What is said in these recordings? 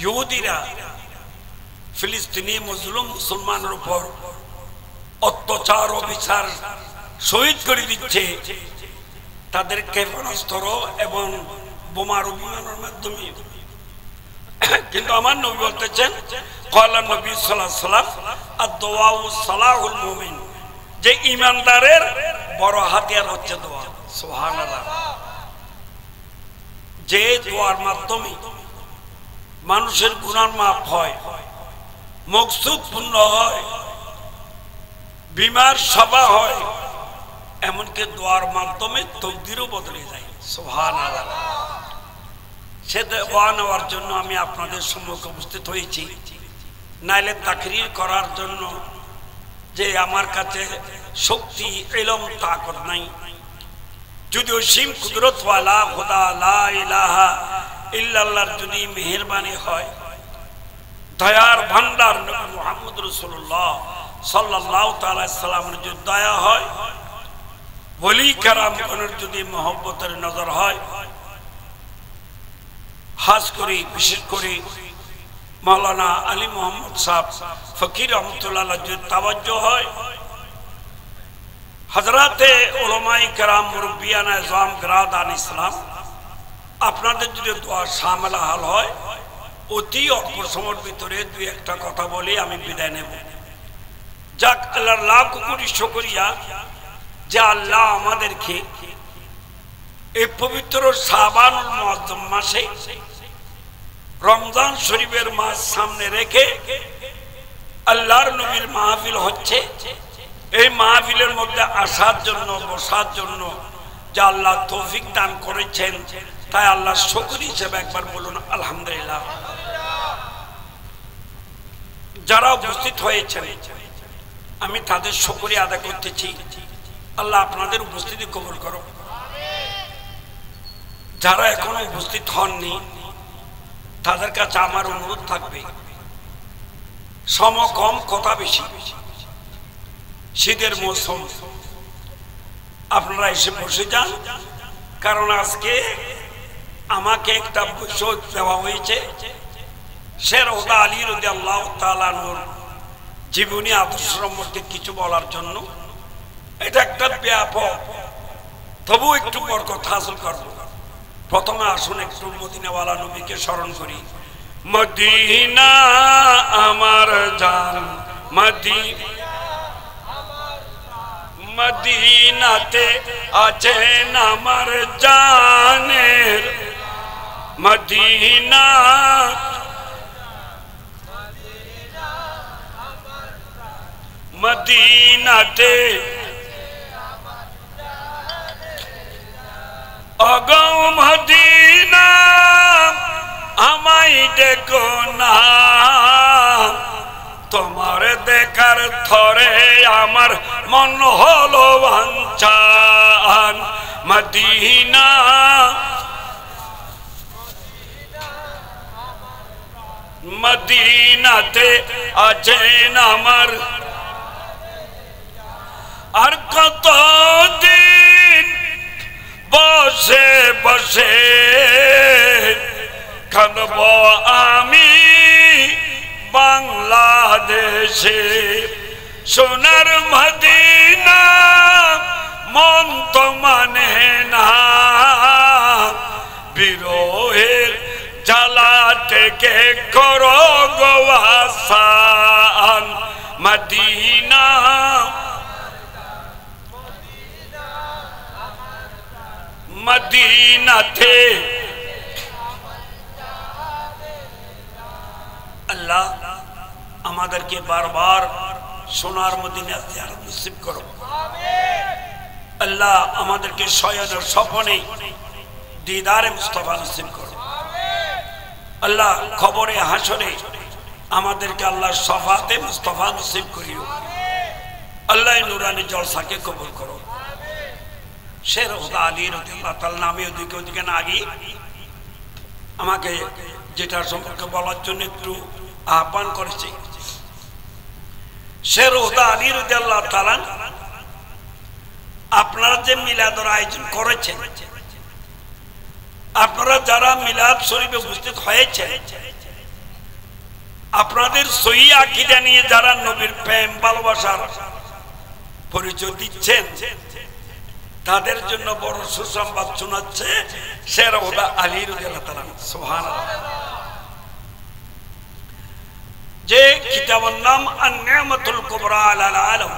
ইহুদিরা ফিলিস্তিনি মুসলিম মুসলমানের উপর অত্যাচার অবিচার শহীদ করে দিচ্ছে তাদের ক্ষেপণাস্ত্র এবং বোমার বিমানের মাধ্যমে। কিন্তু আমার নবী বলতেছেন ক্বালা নবী সাল্লাল্লাহু আলাইহি ওয়াসাল্লাম আদ-দুআউ সালাহুল মুমিন, যে ঈমানদারের বড় হাতিয়ার হচ্ছে দোয়া। সুবহানাল্লাহ। যে দোয়ার মাধ্যমে মানুষের গুনাহ মাফ হয়, মকসুদ পূর্ণ হয়, বিমার সভা হয়, এমনকি দোয়ার মাধ্যমে তকদিরও বদলে যায়। সুবহানাল্লাহ। সে দোয়া নেওয়ার জন্য আমি আপনাদের সম্মুখে উপস্থিত হয়েছি, নাইলে তাকরীর করার জন্য যে আমার কাছে শক্তি ইলম তাকত নাই। যদি অসীম কুদরতওয়ালা খোদা লা ইলাহা ইল্লাল্লাহর যদি মেহেরবানি হয়, দয়ার ভান্ডার নবী মুহাম্মদ রাসূলুল্লাহ সাল্লাল্লাহু তাআলা সাল্লামের যদি দয়া হয়, ওলি কেরামগণের যদি মহব্বতের নজর হয়, খাস করে বিশেষ করে মাওলানা আলী মোহাম্মদ সাহেব ফকির রহমতুল্লাহ যদি তাওয়াজ্জু হয়, হযরতে উলামায়ে কেরাম মুরব্বিয়ান আযম বিরাদান ইসলাম আপনাদের যদি দোয়া শামিল হাল হয়, অতি অল্প সময়ের ভিতরে দুই একটা কথা বলে আমি বিদায় নেব। যাক, আল্লাহর লাখ কোটি শুকরিয়া যে আল্লাহ আমাদেরকে এই পবিত্র শাবানুল মুআজ্জম মাসে রমজান শরীফের মাস সামনে রেখে আল্লাহর নবীর মাহফিল হচ্ছে, এই মাহফিলের মধ্যে আসার জন্য বসার জন্য যে আল্লাহ তৌফিক দান করেছেন, তাই আল্লাহ শুকর হিসেবে একবার বলুন আলহামদুলিল্লাহ। যারা উপস্থিত হয়েছেন আমি তাদের শুকরিয়া আদায় করতেছি। আল্লাহ আপনাদের উপস্থিতি কবুল করো। যারা এখনো উপস্থিত হননি তাদের কাছে আমার অনুরোধ থাকবে, সম কম কথা বেশি, শীতের মৌসুম, আপনারা এসে বসে যান। কারণ আজকে আমাকে একটা বৈঠক দেওয়া হয়েছে শের হুদা আলী রাদিয়াল্লাহু তাআলা আনহুর জীবনী আদর্শ সম্পর্কে কিছু বলার জন্য। এটা একটা ব্যাপক, তবু একটু বরকত হাসিল করব। প্রথমে আসুন একটু মদিনাওয়ালা নবীকে স্মরণ করি। মদিনা আমার জান, মদিনাতে আছেন আমার জানের, মদিনা মদিনাতে অগো মদিনা আমায় দেখো না, তোমার দেখার থরে আমার মন হলো বাঞ্ছান। মদিনা মদিনাতে আছেন আমার, আর কতদিন বসে বসে কাঁদব আমি বাংলাদেশে। সোনার মদিনা মন তো মানে না, বিরহের জ্বালা থেকে করো গো আসান। মদিনা মদিনাতে আল্লাহ আমাদেরকে বারবার সোনার মদিনা জিয়ারত নসিব করো। আল্লাহ আমাদেরকে শয়নের স্বপ্নে দিদারে মুস্তাফা নসিব করো। আল্লাহ খবরে হাসরে আমাদেরকে আল্লাহ শফাতে মুস্তাফা নসিব করিও। আল্লাহ নুরানি জলসাকে কবুল করো। শের হুদা আলী রাদিয়াল্লাহু তাআলা নামে ওদিকে না গিয়ে আমাকে যেটা সম্পর্কে বলার জন্য একটু আহ্বান করেছে। শের হুদা আলী রাদিয়াল্লাহু তাআলা আপনারা যে মিলাদের আয়োজন করেছেন, আপনারা যারা মিলাদ শরীফে উপস্থিত হয়েছে, আপনাদের সহি আকীদা নিয়ে যারা নবীর প্রেম ভালোবাসার পরিচয় দিচ্ছেন তাদের জন্য বড় সুসংবাদ শোনাচ্ছে সেরা ওদা আলী রাদিয়াল্লাহু তাআলা সুবহানাল্লাহ। যে কিতাবের নাম আন-নি'মাতুল কুবরা আলাল আলম,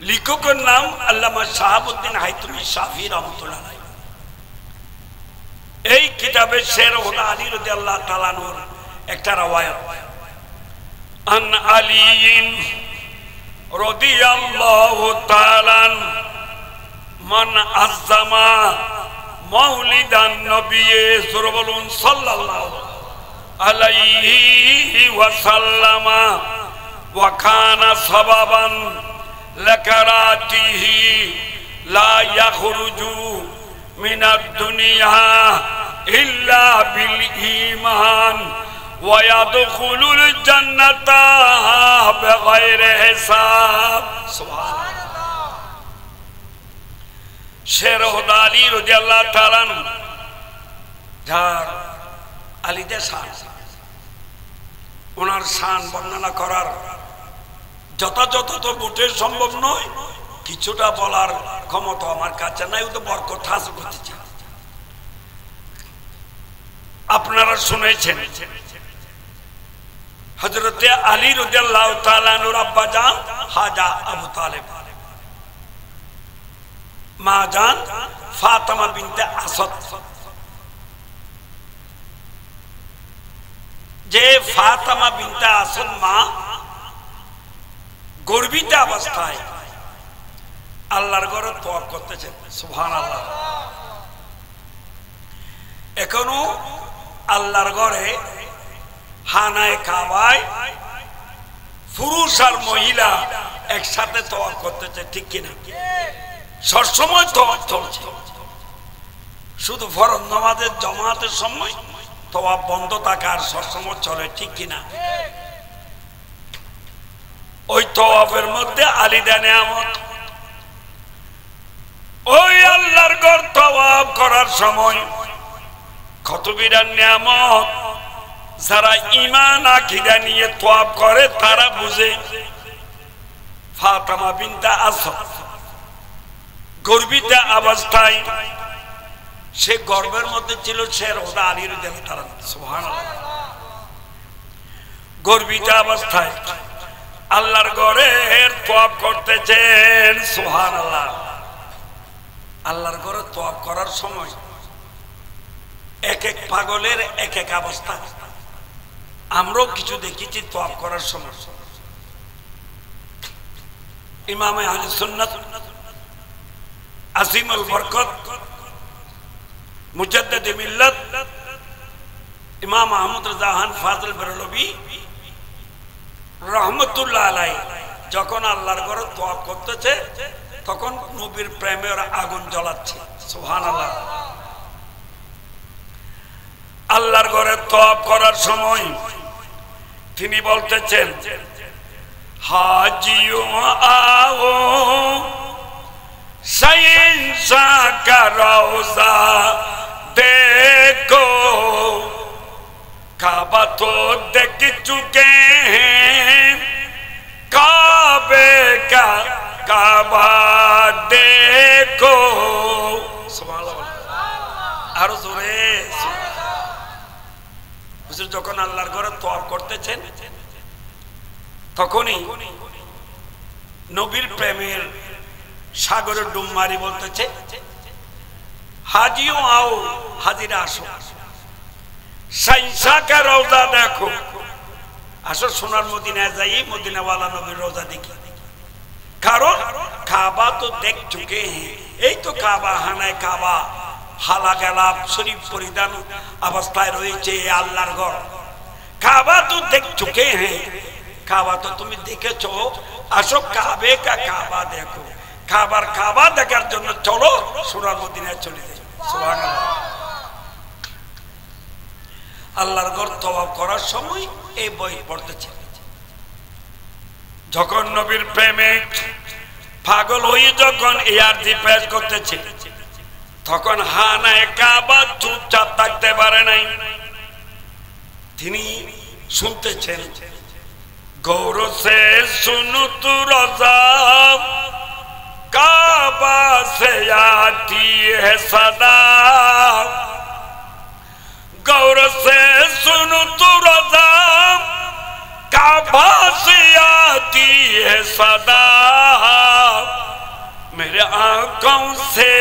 লেখকের নাম আল্লামা শাহাবুদ্দিন হাইতুমি শাফি রাহমাতুল্লাহ আলাইহি। এই কিতাবে শের ওদা আলী রাদিয়াল্লাহু তাআলা আনহুর একটা রওয়ায়াত, আন আলিয়িন রাদিয়াল্লাহু তাআলা মান আযযামা মাউলিদান নবী বলুন সাল্লাল্লাহু আলাইহি ওয়াসাল্লামা ওয়া কানা সাবাবান লাকারাতিহি লা ইয়াখরুজু মিনাদ দুনিয়া ইল্লা বিল ঈমান ওয়া ইয়াদখুলুল জান্নাতা বিগাইরি হিসাব। সুবহানাল্লাহ। শের ওদা আলী রাদিয়াল্লাহু তাআলা যার আলীদের শান, ওনার শান বর্ণনা করার যথাযথ তো মোটে সম্ভব নয়, কিছুটা বলার ক্ষমতা আমার কাছে নাই, ও তো বরকত হাসিল করতে চাই। আপনারা শুনেছেন হযরতে আলী রাদিয়াল্লাহু তাআলা আনহুর আব্বা জান হাজা আবু তালেব, মা জান ফাতেমা বিনতে আসাদ। যে ফাতেমা বিনতে আসাদ মা গর্বিত অবস্থায় আল্লাহর ঘরে তওয়াফ করতেছেন। সুবহানাল্লাহ। এখনো আল্লাহর ঘরে হানায়ে কাবায় পুরুষ আর মহিলা একসাথে তওয়াফ করতেছে, ঠিক কিনা? সবসময় তওয়াফ চলছে, শুধু ফরজ নামাজের জামাতের সময় তওয়াফ বন্ধ থাকে আর সবসময় চলে, ঠিক কিনা? ওই তওয়াফের মধ্যে আলীদা নিয়ামত, ওই আল্লাহর ঘর তওয়াফ করার সময় কত বিরাট নিয়ামত। যারা ঈমান আকীদা নিয়ে তওয়াফ করে তারা বুঝে। ফাতেমা বিনতে আসাদ গর্বিত অবস্থায়, সে গর্বের মধ্যে ছিল শের ওদা আলী রাদিয়াল্লাহু তাআলা। সুবহানাল্লাহ। গর্বিত অবস্থায় আল্লাহর ঘরের তওয়াফ করতেছেন। সুবহানাল্লাহ। আল্লাহর ঘরে তওয়াফ করার সময় এক এক পাগলের এক এক অবস্থা। আমরাও কিছু দেখেছি তওয়াফ করার সময়। ইমামে আহলে সুন্নাত আজিমুল বরকত মুজাদ্দিদে মিল্লাত ইমাম আহমদ রাজা খান ফাজল বেরলভী রহমতুল্লাহ আলাইহি যখন আল্লাহর ঘরে তওয়াফ করতেছে তখন নবীর প্রেমের আগুন জ্বলাচ্ছে। সুবহানাল্লাহ। আল্লাহর ঘরে তওয়াফ করার সময় তিনি বলতেছেন, হাজিও আও শাইনশা কা রওজা देखो काबा तो देख चुके हैं, काबे का काबा देखो। আরো জোরে। হুজুর যখন আল্লাহর ঘরে তওয়াফ করতেছেন তখনই নবীর প্রেমের সাগরে ডুব মারি বলতেছে, হাজিও আও, হাজিরা আসো, শাইনশা কা রওজা দেখো, আসো সোনার মদিনায় যাই, মদিনাওয়ালা নবীর রওজা দেখি। কারণ কাবা তো দেখ চুকে হ্যাঁ, এই তো কাবা, হানায় কাবা, হালা গেলাপ শরীফ পরিধান অবস্থায় রয়েছে আল্লাহর ঘর। কাবা তো দেখ চুকে হ্যাঁ, কাবা তো তুমি দেখেছো, আসো কাবে কা কাবা দেখো। কাবার কাবা দেখার জন্য চলো সোনার মদিনায় চলে যাই। সুবহানাল্লাহ। আল্লাহর ঘর তওয়াফ করার সময় এই বই পড়তেছে। যখন নবীর প্রেমে পাগল হয়ে যখন এই আরজি পেশ করতেছে তখন হানায়ে কাবা চুপচাপ থাকতে পারে নাই। তিনি শুনতেছেন गौर से सुनो तू रज़ा काबा से आती है सदा गौर से सुनो तू रज़ा काबा से आती है सदा मेरे आंखों से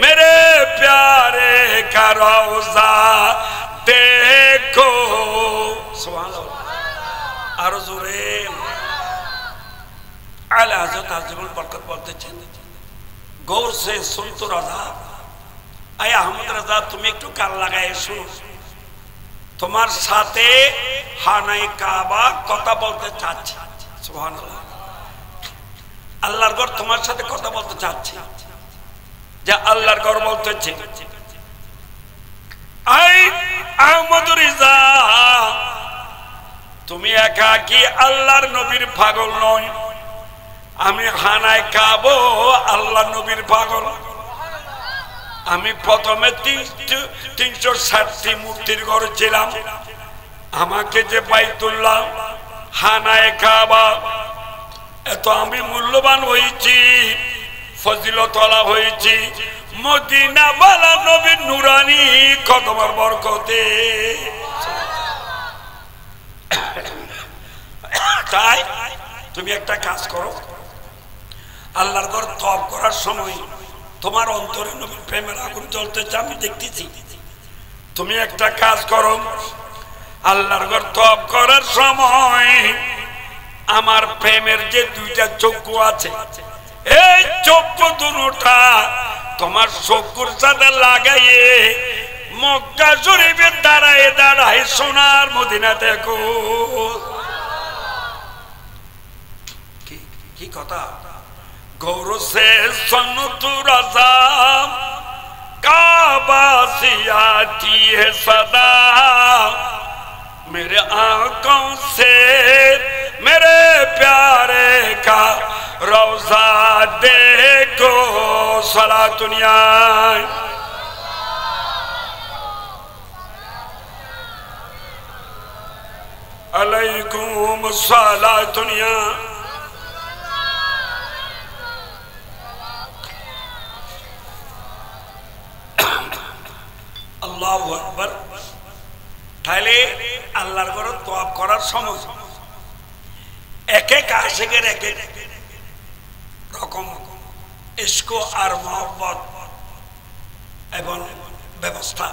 मेरे प्यारे का रोज़ा देखो सुभान अल्लाह आरो जोरे आला हजरत आज़िमुल बरकत बोलतेছেন गौर से सुन तो रज़ा आय अहमद रज़ा তুমি একটু কান লাগায় শুনো তোমার সাথে হানায়ে কাবা কথা বলতে চাচ্ছে সুবহানাল্লাহ আল্লাহর ঘর তোমার সাথে কথা বলতে চাচ্ছে যা আল্লাহর ঘর বলতেছে আই আহমদ রিজা তুমি একা কি আল্লাহর নবীর পাগল নয় আমি খানায় কাবো আল্লাহর নবীর পাগল আমি প্রথমে 360টি মূর্তির ঘরে ছিলাম আমাকে যে বাইতুল্লাহ খানায় কাবা এত আমি মূল্যবান হয়েছি ফজিলতওয়ালা হয়েছি মদিনা ওয়ালা নবীর নুরানি কদমের বরকতে তাই তুমি একটা কাজ করো আল্লাহর ঘর তওয়াব করার সময় তোমার অন্তরে নবীর প্রেমের আগুন জ্বলতেছে আমি দেখতেছি তুমি একটা কাজ করো আল্লাহর ঘর তওয়াব করার সময় আমার প্রেমের যে দুইটা চক্ষু আছে এই চক্ষু দুটোটা তোমার চক্ষুর সাথে লাগাইয়ে মক্কা শরীফের দাঁড়ায় দাঁড়ায় সোনার মদিনা দেখো কি কথা गौर से सुन तू रज़ा काबा से आती है सदा मेरे आंखों से मेरे प्यारे का रोज़ा देखो सला दुनिया अलैकुम सला दुनिया আল্লাহু আকবার তাহলে আল্লাহর ঘর তওয়াব করার সময় এক এক আশিকের এক এক রকম ইশক আর মহব্বত এবং ব্যবস্থা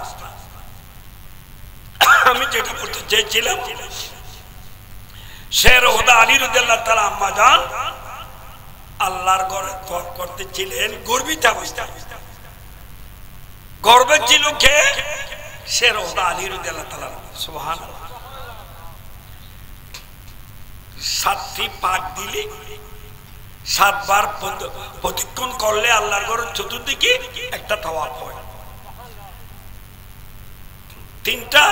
আমি যেটা বলতে চেয়েছিলাম শের হুদা আলী রাদিয়াল্লাহু তাআলা আম্মা জান আল্লাহর ঘরে তওয়াব করতেছিলেন গর্বিত অবস্থায় গর্বে ছিল কে শের হুদা আলী রাদিয়াল্লাহু তাআলা সুবহানাল্লাহ 7টি পাক দিলে 7 বার প্রদক্ষিণ করলে আল্লাহর ঘরের চতুর্দিকে একটা তওয়াব হয় 3টা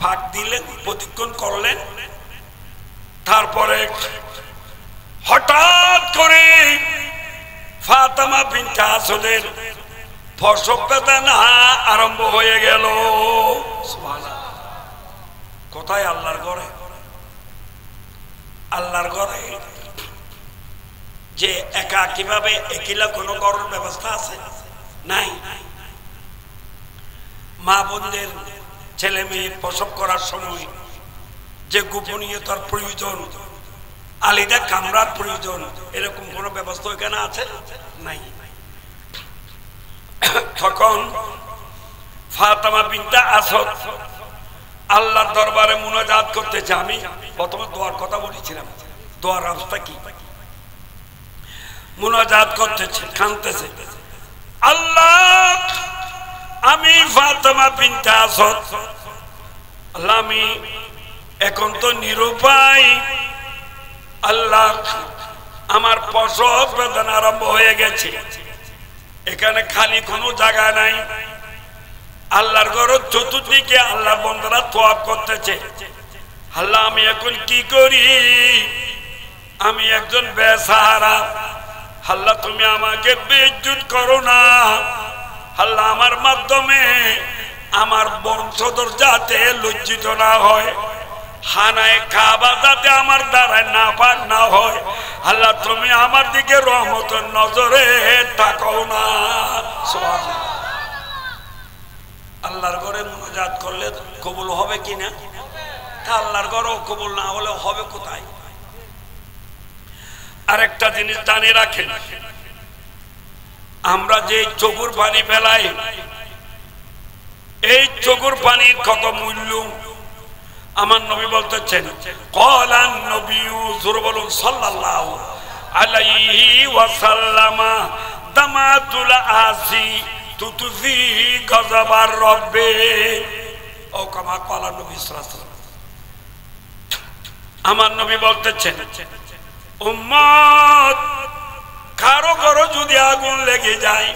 পাক দিলেন প্রদক্ষিণ করলেন তারপরে হঠাৎ করে ফাতেমা বিনতে আসাদের প্রসব বেদনা আরম্ভ হয়ে গেল সুবহানাল্লাহ কোথায় আল্লাহর ঘরে আল্লাহর ঘরে যে একা কিভাবে একলা কোনো ঘরের ব্যবস্থা আছে নাই মা বোনদের ছেলে মেয়ে প্রসব করার সময় যে গোপনীয়তার প্রয়োজন আলাদা কামরার প্রয়োজন এরকম কোনো ব্যবস্থা এখানে আছে নাই তখন ফাতেমা বিনতে আসাদ আল্লাহর দরবারে মুনাজাত করতেছে আমি প্রথমে দোয়ার কথা বলেছিলাম দোয়ার অবস্থা কি মুনাজাত করতেছে কাঁদতেছে আল্লাহ আমি ফাতেমা বিনতে আসাদ আল্লাহ আমি এখন তো নিরুপায় আল্লাহ আমার প্রসব বেদনা আরম্ভ হয়ে গেছে এখানে খালি কোনো জায়গা নাই আল্লাহর ঘরের চতুর্দিকে আল্লাহর বান্দারা তওয়াব করতেছে আল্লাহ আমি এখন কি করি আমি একজন বেসাহারা আল্লাহ তুমি আমাকে বেইজ্জত করো না আল্লাহ আমার মাধ্যমে আমার বংশধর যাতে লজ্জিত না হয় খানায়ে কাবা যাতে আমার দ্বারায় না পাক না হয়, আল্লাহ তুমি আমার দিকে রহমতের নজরে তাকাও না। সুবহানাল্লাহ। আল্লাহর ঘরে মুনাজাত করলে কবুল হবে কিনা? তা আল্লাহর ঘরেও কবুল না হলে হবে কোথায়? আরেকটা জিনিস জানিয়ে রাখেন, আমরা যে চোখের পানি ফেলাই, এই চোখের পানির কত মূল্য আমার নবী বলতেছেন, ক্বালান নবিয়্যু বলুন সাল্লাল্লাহু আলাইহি ওয়াসাল্লাম, দামাতুল আসি তুতুফি গযবার রব্বে, ও কামা ক্বালা নবী সাল্লাল্লাহু আলাইহি ওয়াসাল্লাম। আমার নবী বলতেছেন, উম্মত কারো কারো যদি আগুন লেগে যায়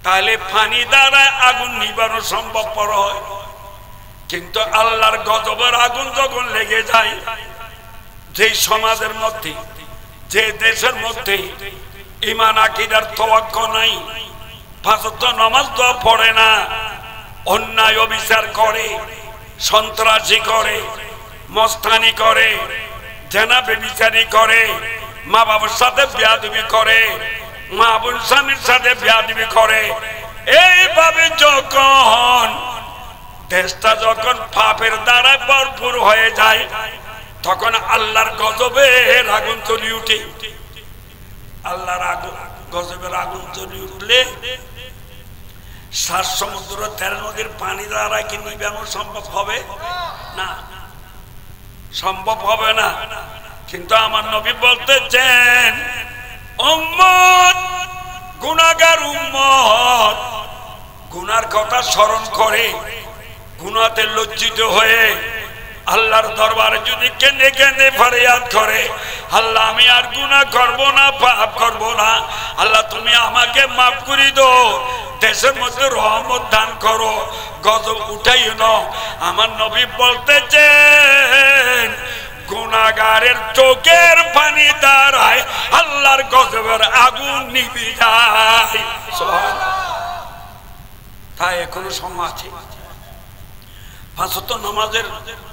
তাহলে পানি দ্বারা আগুন নিবানো সম্ভবপর হয়, কিন্তু আল্লাহর গজবের আগুন যখন লেগে যায়, যে সমাজের মধ্যে যে দেশের মধ্যে ঈমান আকীদার তাওয়াক্কুল নাই, পাঁচ ওয়াক্ত নামাজ তো পড়ে না, অন্যায় অবিচার করে, সন্ত্রাসী করে, মস্তানি করে, জেনা ব্যভিচারী করে, মা বাবার সাথে বেয়াদবি করে, মা বোন স্বামীর সাথে বেয়াদবি করে, এইভাবে যখন দেশটা যখন পাপের দ্বারা ভরপুর হয়ে যায়, তখন আল্লাহর গজবের আগুন জ্বলে উঠে। আল্লাহর আগুন গজবের আগুন জ্বলে উঠলে 7 সমুদ্র 13 নদীর পানি দ্বারা কি নিবানো সম্ভব হবে না? সম্ভব হবে না। কিন্তু আমার নবী বলতেছেন, উম্মত গুনাহগার উম্মত গুনার কথা স্মরণ করে গুনাতে লজ্জিত হয়ে আল্লাহর দরবারে যদি কেঁদে কেঁদে ফরিয়াদ করে, আল্লাহ আমি আর গুনাহ করব না, পাপ করব না, আল্লাহ তুমি আমাকে মাফ করে দাও, দেশের মধ্যে রহমত দান করো, গজব উঠাইও না। আমার নবী বলতেছেন, গুনাহগারের চোখের পানি দ্বারায় আল্লাহর গজবের আগুন নিভে যায়। সুবহানাল্লাহ। তাই এখনো সময় আছে, 5 ওয়াক্ত নামাজের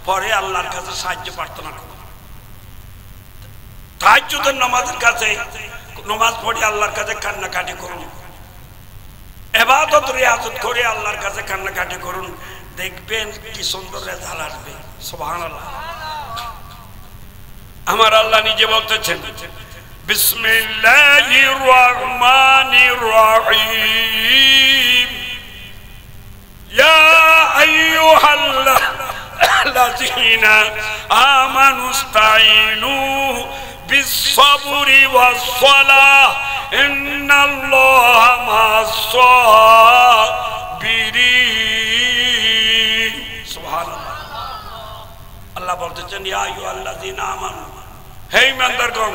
পরে আল্লাহর কাছে সাহায্য প্রার্থনা করুন। তাহাজ্জুদের নামাজের কাছে নামাজ পড়ে আল্লাহর কাছে কান্নাকাটি করুন, ইবাদত রিয়াজত করে আল্লাহর কাছে কান্নাকাটি করুন, দেখবেন কি সুন্দর রেজাল্ট আসবে। সুবহানাল্লাহ। আমার আল্লাহ নিজে বলতেছেন, বিসমিল্লাহির রহমানির রহিম, ইয়া আইয়ুহাল্লাযীনা আমানুস্তাঈনু বিস-সাবরি ওয়াস-সালাহ ইন্নাল্লাহা মা'আস-সাবিরিন। সুবহানাল্লাহ। আল্লাহ বলতেছেন, ইয়া আইয়ুহাল্লাযীনা আমানু, হে ঈমানদারগণ,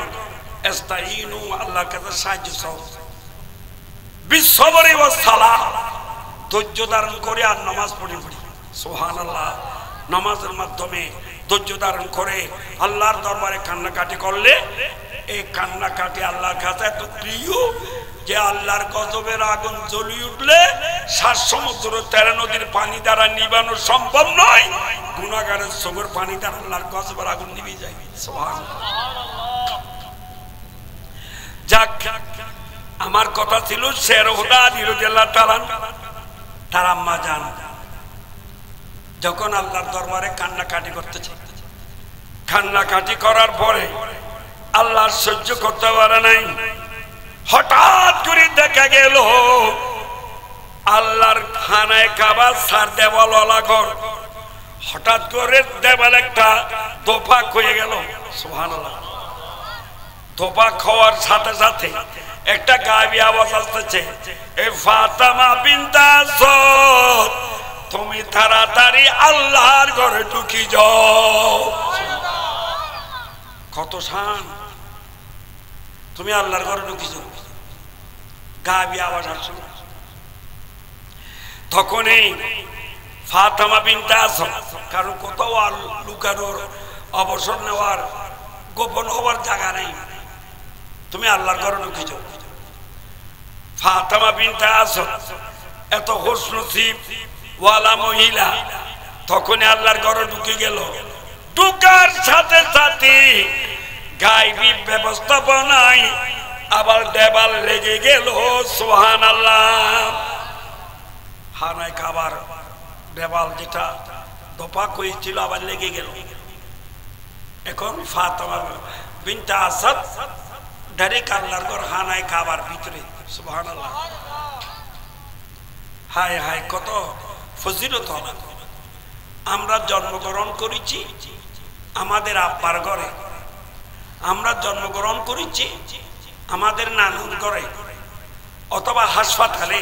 ইস্তাঈনু আল্লাহর কাছে সাহায্য চাও, বিস-সাবরি ওয়াস-সালাহ ধৈর্য ধারণ করে আর নামাজ পড়ি। সুবহানাল্লাহ। নামাজের মাধ্যমে ধৈর্য ধারণ করে আল্লাহর দরবারে কান্নাকাটি করলে, এই কান্নাকাটি আল্লাহর কাছে এত প্রিয় যে আল্লাহর গজবের আগুন জ্বলে উঠলে 7 সমুদ্র 13 নদীর পানি দ্বারা নিবানো সম্ভব নয়, গুনাহগারের চোখের পানি দ্বারা আল্লাহর গজবের আগুন নিভে যায়। সুবহানাল্লাহ। যাক, আমার কথা ছিল শের হুদা রাদিয়াল্লাহু তাআলা তার আম্মা জান যখন আল্লাহর দরবারে কান্নাকাটি করতেছে, কান্নাকাটি করার পরে আল্লাহ সহ্য করতে পারে নাই, হঠাৎ করে দেখা গেল আল্লাহর খানায়ে কাবা 4 দেওয়ালওয়ালা ঘর, হঠাৎ করে দেওয়াল একটা দোপাক হয়ে গেল। সুবহানাল্লাহ। দোপাক হওয়ার সাথে সাথে একটা গায়েবী আওয়াজ আসতেছে, এ ফাতেমা বিনতে আসাদ, তুমি তাড়াতাড়ি আল্লাহর ঘরে ঢুকি যাও। কত শান, তুমি আল্লাহর ঘরে ঢুকি যাও। গায়েবী আওয়াজ আসছে। তখনই ফাতেমা বিনতে আসাদ, কারণ কোথাও আর লুকানোর, অবসর নেওয়ার, গোপন হওয়ার জায়গা নেই, তুমি আল্লাহর ঘরে ঢুকি যাও। ফাতেমা বিনতে আসাদ এত হোশ নসিব ওয়ালা মহিলা, তখনই আল্লাহর ঘরে ঢুকে গেল। ঢুকার সাথে সাথে গায়েবী ব্যবস্থাপনায় আবার দেওয়াল লেগে গেল। সুবহানাল্লাহ। খানায় খাবার দেওয়াল যেটা দোপা হয়েছিল আবার লেগে গেল। এখন ফাতেমা বিনতে আসাদ ডাইরেক্ট আল্লাহর ঘর খানায় খাবার ভিতরে। সুবহানাল্লাহ। হায় হায়, কত ফজিলত! আমরা জন্মগ্রহণ করেছি আমাদের আব্বার ঘরে, আমরা জন্মগ্রহণ করেছি আমাদের নানুর ঘরে, অথবা হাসপাতালে,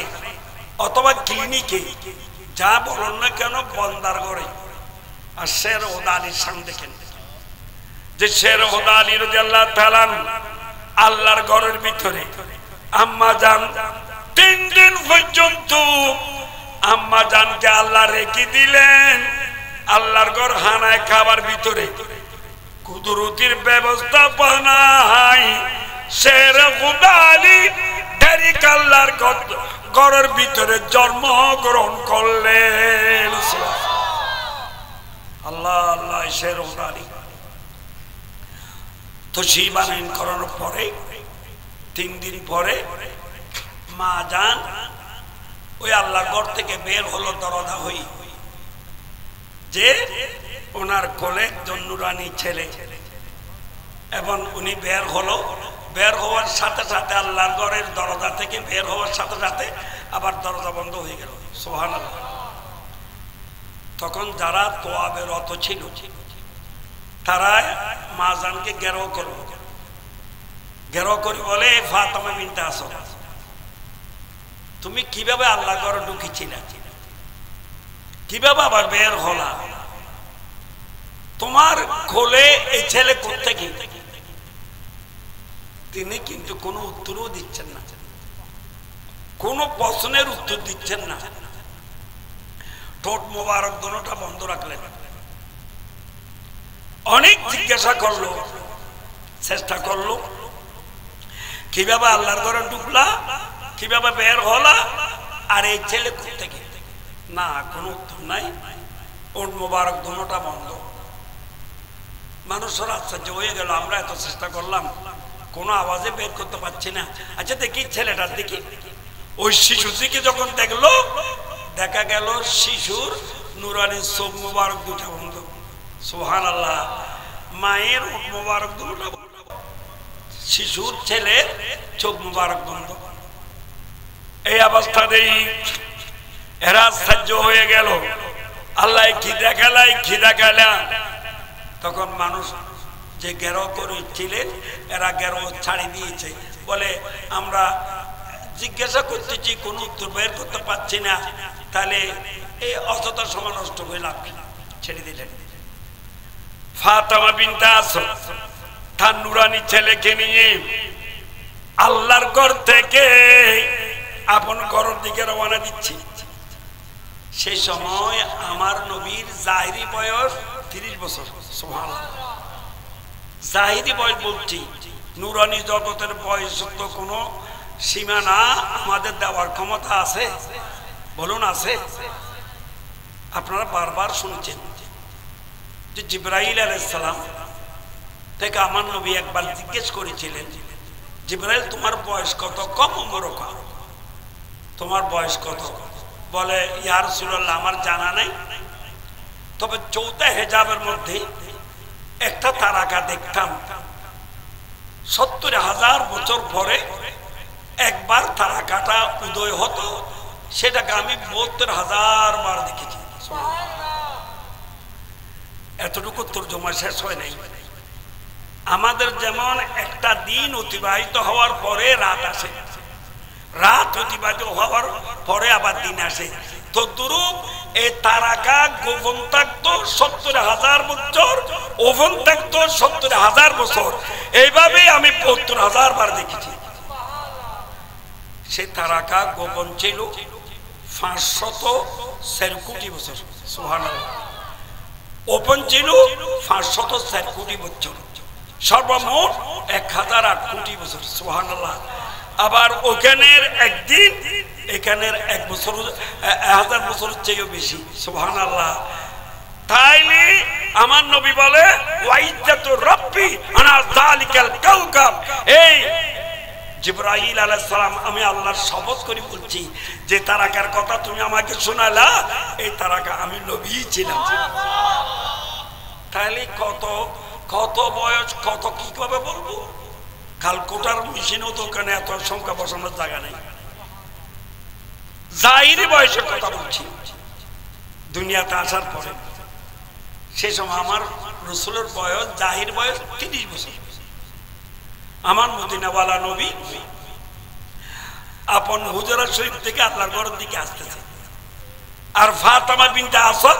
অথবা ক্লিনিকে, যা বলুন না কেন বন্দার ঘরে। আর শের ওদা আলীর সামনে দেখেন যে শের ওদা আলী রাদিয়াল্লাহু তাআলা আল্লাহর ঘরের ভিতরে আম্মা জান 3 দিন পর্যন্ত আম্মা জানকে আল্লাহ রেখে দিলেন আল্লাহর ঘর খানায় খাবার ভিতরে। কুদরতির ব্যবস্থাপনায় শের ওদা আলী ডাইরেক্ট আল্লাহর ঘরের ভিতরে জন্মগ্রহণ করলেন। আল্লাহ আল্লাহ। শের ওদা আলী তো শিবানায়ন করানোর পরে 3 দিন পরে মা জান ওই আল্লাহর ঘর থেকে বের হলো দরজা হই, যে ওনার কোলে নুরানি ছেলে, এবং উনি বের হলো। বের হওয়ার সাথে সাথে আল্লাহর ঘরের দরজা থেকে বের হওয়ার সাথে সাথে আবার দরজা বন্ধ হয়ে গেল। সুবহানাল্লাহ। তখন যারা তোয়াবে রত ছিল তারা মা জানকে ঘেরাও করল। ঘেরাও করে বলে, ফাতেমা বিনতে আসাদ, তুমি কিভাবে আল্লাহ ঘরে ঢুকেছিলে, কিভাবে আবার বের হলা, তোমার কোলে এই ছেলে কোত্থেকে? তিনি কিন্তু কোনো উত্তরও দিচ্ছেন না, কোনো প্রশ্নের উত্তর দিচ্ছেন না। ঠোঁট মোবারক দোনোটা বন্ধ রাখলেন। অনেক জিজ্ঞাসা করলো, চেষ্টা করলো, কিভাবে আল্লাহর ঘরে ঢুকলা, কিভাবে বের হলা, আর এই ছেলে কোত্থেকে? না, কোনো উত্তর নাই। ঠোঁট মোবারক দোনোটা বন্ধ। মানুষের আশ্চর্য হয়ে গেল, আমরা এত চেষ্টা করলাম কোনো আওয়াজে বের করতে পারছি না। আচ্ছা দেখি ছেলেটার দিকে। ওই শিশুর দিকে যখন দেখলো, দেখা গেল শিশুর নুরানি চোখ মোবারক দুটা বন্ধ। সুবহানাল্লাহ। মায়ের ওঠ মোবারক দুটা বন্ধ, শিশুর ছেলের চোখ মোবারক বন্ধ। এই অবস্থাতেই এরা আশ্চর্য হয়ে গেল, আল্লাহ কি দেখালাই, কি দেখালা। তখন মানুষ যে ঘেরাও করেছিলেন এরা ঘেরাও ছাড়ি দিয়েছে, বলে আমরা জিজ্ঞাসা করতেছি কোনো উত্তর বের করতে পারছি না, তাহলে এই অযথা সময় নষ্ট হয়ে লাভ, ছেড়ে দিলেন। ফাতেমা বিনতে আসাদ তার নুরানি ছেলেকে নিয়ে আল্লাহর ঘর থেকে আপন ঘরের দিকে রওনা দিচ্ছি। সেই সময় আমার নবীর জাহিরি বয়স 30 বছর। সুবহানাল্লাহ। জাহিরি বয়স বলছি, নুরানি জগতের বয়স তো কোনো সীমানা আমাদের দেওয়ার ক্ষমতা আছে? বলুন আছে? আপনারা বারবার শুনছেন যে জিবরাইল আলাইহিস সালাম থেকে আমার নবী একবার জিজ্ঞেস করেছিলেন, জিবরাইল তোমার বয়স কত? কম উমর কত? তোমার বয়স কত? বলে, ইয়া রাসূলুল্লাহ আমার জানা নাই, তবে চৌথা হেজাবের মধ্যে একটা তারকা দেখতাম, 70,000 বছর পরে একবার তারকাটা উদয় হতো, সেটাকে আমি 72,000 বার দেখেছি। এতটুকু তর্জমা শেষ হয় নাই। আমাদের যেমন একটা দিন অতিবাহিত হওয়ার পরে রাত আসে, রাত অতিবাহিত হওয়ার পরে আবার দিন আসে, তদ্রূপ এই তারকা গোপন থাকতো 70,000 বছর, ওপেন থাকতো 70,000 বছর। এইভাবেই আমি 72,000 বার দেখেছি। সে তারকা গোপন ছিল 504 কোটি বছর। সুবহানাল্লাহ। ওপেন ছিল 504 কোটি বছর, সর্বমোট 1008 কোটি বছর। সুবহানাল্লাহ। আবার ওখানের একদিন, এখানের 1 বছর 1000 বছরের চেয়েও বেশি। সুবহানাল্লাহ। আমার নবী বলে ওয়াইজ্জাতু রাব্বি আনা যালিকাল কাওকাব, এই জিবরাইল আলাইহিস সালাম আমি আল্লাহর শপথ করে বলছি যে তারাকার কথা তুমি আমাকে শোনালা, এই তারাকা আমি নবী ছিলাম। তাহলে কত কত বয়স, কত কি ভাবে বলবো? কালকোটার মেশিনও তো ওখানে এত সংখ্যা বসানোর জায়গা নেই। জাহিরি বয়সের কথা বলছি, দুনিয়াতে আসার পরে। সেই সময় আমার রাসূলের বয়স, জাহির বয়স 30 বছর। আমার মদিনাওয়ালা নবী আপন হুজরা শরীফ থেকে আল্লাহর ঘরের দিকে আসতেছে, আর ফাতেমা বিনতে আসাদ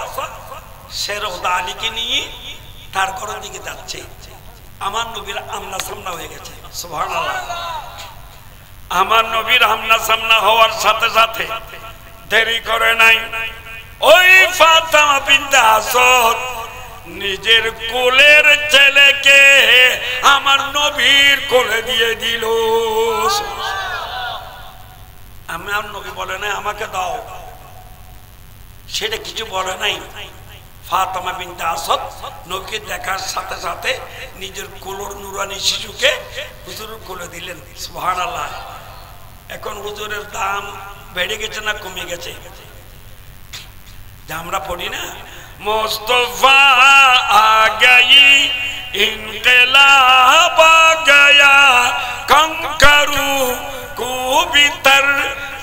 সে রওদা আলীকে নিয়ে তার ঘরের দিকে যাচ্ছে। আমার নবীর আমনা সামনা হয়ে গেছে, সুবহানাল্লাহ। আমার নবীর আমনা সামনা হওয়ার সাথে সাথে দেরি করে নাই, ওই ফাতেমা বিনতে আসাদ নিজের কোলের ছেলেকে আমার নবীর কোলে দিয়ে দিল। আমার নবী বলে নাই আমাকে দাও, সেটা কিছু বলে নাই। ফাতেমা বিনতে আসাদ নবীকে দেখার সাথে সাথে নিজের কোলের নুরানি শিশুকে হুজুরের কোলে দিলেন, সুবহানাল্লাহ। এখন হুজুরের দাম বেড়ে গেছে না কমে গেছে? আমরা পড়ি না, मुस्तफा आ गई इनकलाब आ गया कंकरू को भीतर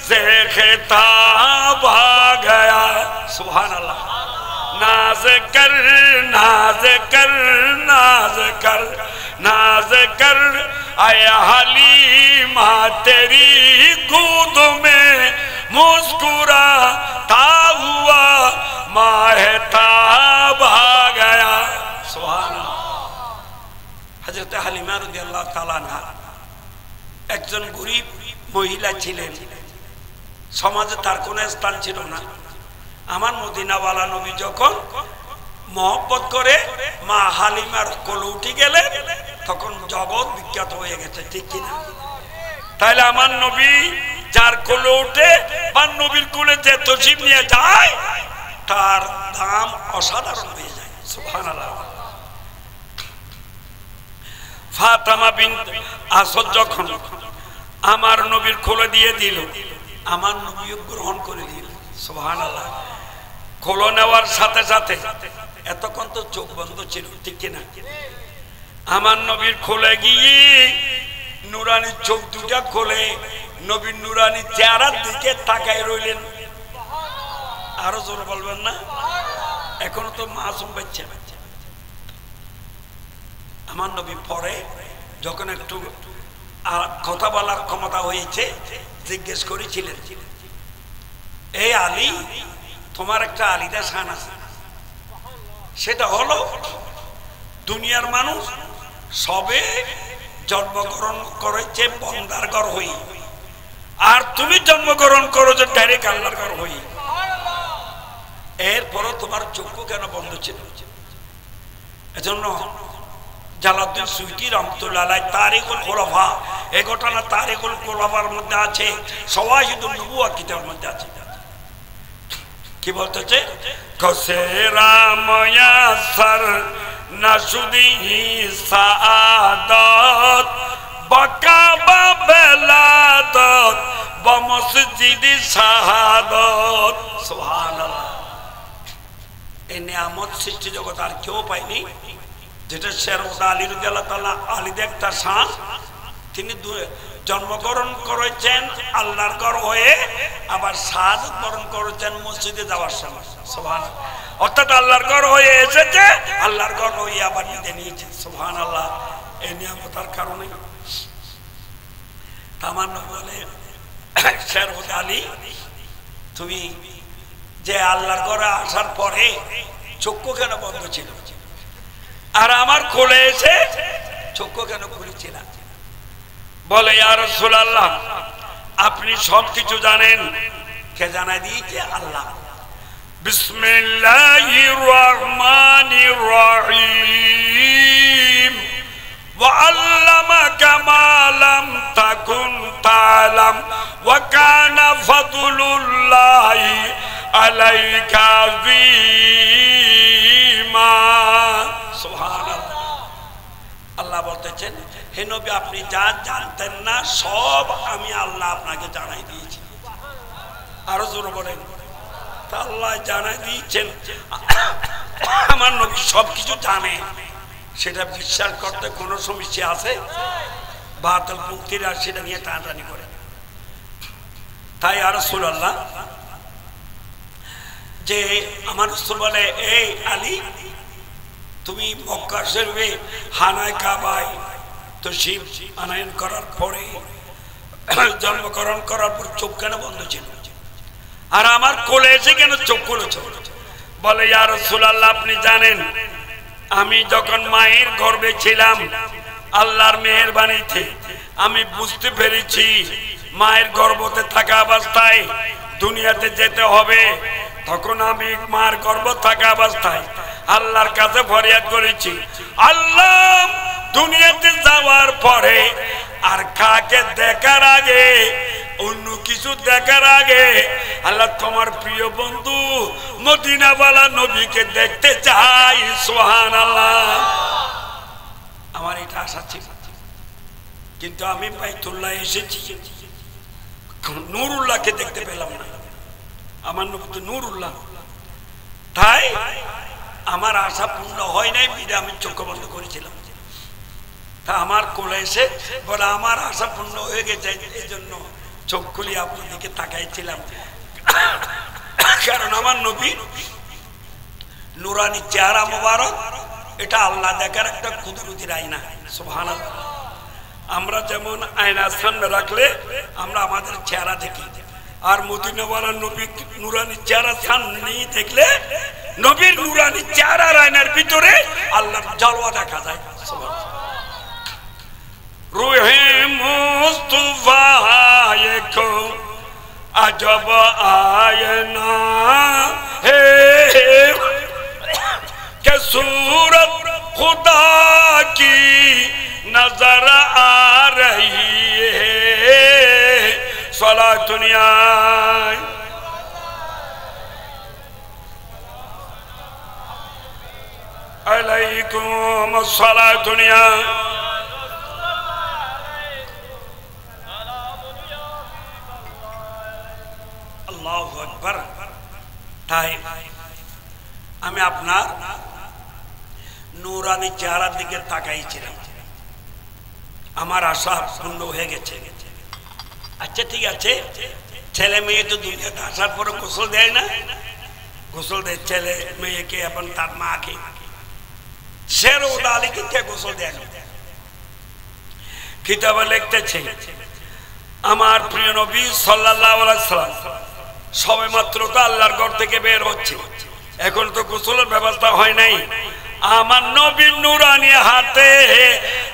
से खिताब आ गया। सुभान अल्लाह। नाज कर नाज कर नाज कर नाज कर आया हलीमा तेरी गोद में मुस्कुराता हुआ माहताब आ गया। सुभान अल्लाह। हजरत हालिमा রাদিয়াল্লাহু তাআলা আনহা একজন গরীব মহিলা ছিলেন, সমাজে তার কোনো স্থান ছিল না। আমার মদিনাওয়ালা নবী যখন মহব্বত করে মা হালিমার কোলে উঠে গেলে তখন জগৎ বিখ্যাত হয়ে গেছে, ঠিক কিনা? তাহলে আমার নবী যার কোলে উঠে বা নবীর কোলে যে তশরিফ নিয়ে যায় তার দাম অসাধারণ হয়ে যায়, সুবহানাল্লাহ। ফাতেমা বিনতে আসাদ যখন আমার নবীর কোলে দিয়ে দিল, আমার নবীও গ্রহণ করে নিল, সুবহানাল্লাহ। কোলে নেওয়ার সাথে সাথে এতক্ষণ তো চোখ বন্ধ ছিল, ঠিক কিনা? আমার নবীর কোলে গিয়ে নুরানি চোখ দুটা খোলে নবীর নুরানি চেহারার দিকে তাকায় রইলেন। আরো জোরে বলবেন না? এখনো তো মাসুম বাচ্চা। আমার নবী পরে যখন একটু কথা বলার ক্ষমতা হয়েছে জিজ্ঞেস করেছিলেন, এই আলী, তোমার একটা আলিদা শান আছে, সেটা হলো দুনিয়ার মানুষ সবে জন্মগ্রহণ করেছে বন্দার ঘর হই, আর তুমি জন্মগ্রহণ করো যে ডাইরেক্ট আল্লাহর ঘর হই। এরপরও তোমার চক্ষু কেন বন্ধ ছিল? এজন্য জালালউদ্দিন সুয়ুতী রহমাতুল্লাহ আলাইহি তারিকুল খুলাফা, এই ঘটনা তারিকুল খুলাফার মধ্যে আছে, শাওয়াহিদুন নবুওয়া কিতাবের মধ্যে আছে। কি বলতেছে? কসে রাময়াসর নাসুদি সাআদাত বাকাবা বেলাদাত বমসজিদি শাহাদাত। সুবহানাল্লাহ। এই নিয়ামত সৃষ্টি জগৎ আর কেউ পায়নি, যেটা শেরওদা আলী রাদিয়াল্লাহু তাআলা আলীর একটা শান। তিনি জন্মগ্রহণ করেছেন আল্লাহর ঘর হয়ে, আবার শাহাদাত বরণ করেছেন মসজিদে যাওয়ার সময়। সুবহানাল্লাহ। অর্থাৎ আল্লাহর ঘর হয়ে এসেছে, আল্লাহর ঘর হয়ে আবার নিজে নিয়েছে। সুবহানাল্লাহ। এই নিয়ামতার কারণে তামান্ন বলে, শেরওদা আলী, তুমি যে আল্লাহর ঘরে আসার পরে চক্ষু কেন বন্ধ ছিল, আর আমার কোলে এসে চক্ষু কেন খুলেছিল? বলে, ইয়া রাসূলুল্লাহ, আপনি সবকিছু জানেন। কে জানাই দিয়েছে? আল্লাহ। বিসমিল্লাহির রহমানির রহিম। ওয়া আল্লামাকা মা লাম তাকুন তা'লাম ওয়া কানা ফাদলুল্লাহি আলাইকা আযীমা। বলতেছেন, হে নবী আপনি যা জানতেন না সব আমি আল্লাহ আপনাকে জানাই দিয়েছি। আরো জোরে বলেন, তা আল্লাহ জানাই দিয়েছেন। আমার নবী সবকিছু জানে, সেটা বিশ্বাস করতে কোনো সমস্যা আছে? বাতিল মুক্তিরা সেটা নিয়ে টানাটানি করে। তাই আর রাসূলুল্লাহ যে আমার রাসূল বলে, এই আলী তুমি মক্কা শরীফে হানায় কাবায় তশরিফ আনয়ন করার পরে, জন্মগ্রহণ করার পর চোখ কেন বন্ধ ছিল, আর আমার কোলে এসে কেন চোখ খুলেছ? বলে, ইয়া রাসূলুল্লাহ আপনি জানেন আমি যখন মায়ের গর্ভে ছিলাম আল্লাহর মেহেরবানিতে আমি বুঝতে পেরেছি মায়ের গর্ভতে থাকা অবস্থায় দুনিয়াতে যেতে হবে। তখন আমি মার গর্ভ থাকা অবস্থায় আল্লাহর কাছে ফরিয়াদ করেছি, আল্লাহ দুনিয়াতে যাওয়ার পরে আর কাকে দেখার আগে, অন্য কিছু দেখার আগে আল্লাহ তোমার প্রিয় বন্ধু মদিনাওয়ালা নবীকে দেখতে চাই। সুবহানাল্লাহ। আমার এটা আশা ছিল, কিন্তু আমি বাইতুল্লাহ এসেছি, নূরুল্লাহকে দেখতে পেলাম না। আমার নবী তো নূরুল্লাহ, তাই আমার আশা পূর্ণ হয় নাই, বিধে আমি চোখ বন্ধ করেছিলাম। তা আমার কোলে এসে বলে আমার আশা পূর্ণ হয়ে গেছে, এই জন্য চোখ খুলি আপনার দিকে তাকাইছিলাম। কারণ আমার নবী নুরানি চেহারা মোবারক, এটা আল্লাহ দেখার একটা কুদরতির আয়না। সুবহানাল্লাহ। আমরা যেমন আয়নার সামনে রাখলে আমরা আমাদের চেহারা দেখি, আর মদিনাওয়ালা নবী নুরানি চেহারা সামনে দেখলে নবীর নুরানি চেহারার আয়নার ভিতরে আল্লাহর জালওয়া দেখা যায়। রূহে মুস্তাফা একো আজব আয়না হে কে सूरत खुदा की नजर आ रही है सला दुनिया अलैकुम सला दुनिया। আল্লাহু আকবার। তাই আমি আপনার নূরানি চেহারার দিকে তাকাইছিলাম, আমার আশা পূর্ণ হয়ে গেছে। আচ্ছা ঠিক আছে, ছেলে মেয়ে তো দুনিয়াতে আসার পরে গোসল দেয় না? গোসল দেয় ছেলে মেয়েকে এবং তার মাকে। শের ও আলীকে কে গোসল দেয় না? কিতাবে লিখতেছে আমার প্রিয় নবী সাল্লাল্লাহু আলাইহি সাল্লাম সবে মাত্র তো আল্লাহর ঘর থেকে বের হচ্ছে, এখন তো গোসলের ব্যবস্থা হয় নাই। আমার নবীর নুরানি হাতে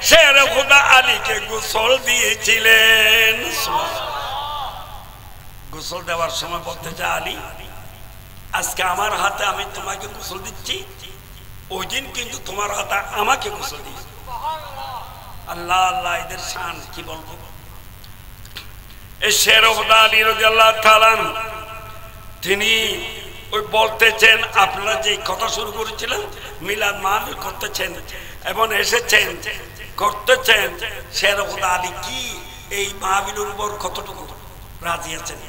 শের খুদা আলীকে গোসল দিয়েছিলেন। গোসল দেওয়ার সময় বলতে যা আলী, আজকে আমার হাতে আমি তোমাকে গোসল দিচ্ছি, ওই দিন কিন্তু তোমার হাতে আমাকে গোসল দিয়েছে। আল্লাহ আল্লাহ, এদের শান কি বলবো। এই শের খুদা আলী রাদিয়াল্লাহু তাআলা তিনি ওই বলতেছেন, আপনারা যে কথা শুরু করেছিলেন মিলাদ মাহফিল করতেছেন এবং এসেছেন করতেছেন, শের খুদা আলী কি এই মাহফিলের উপর কতটুকু রাজি আছেন?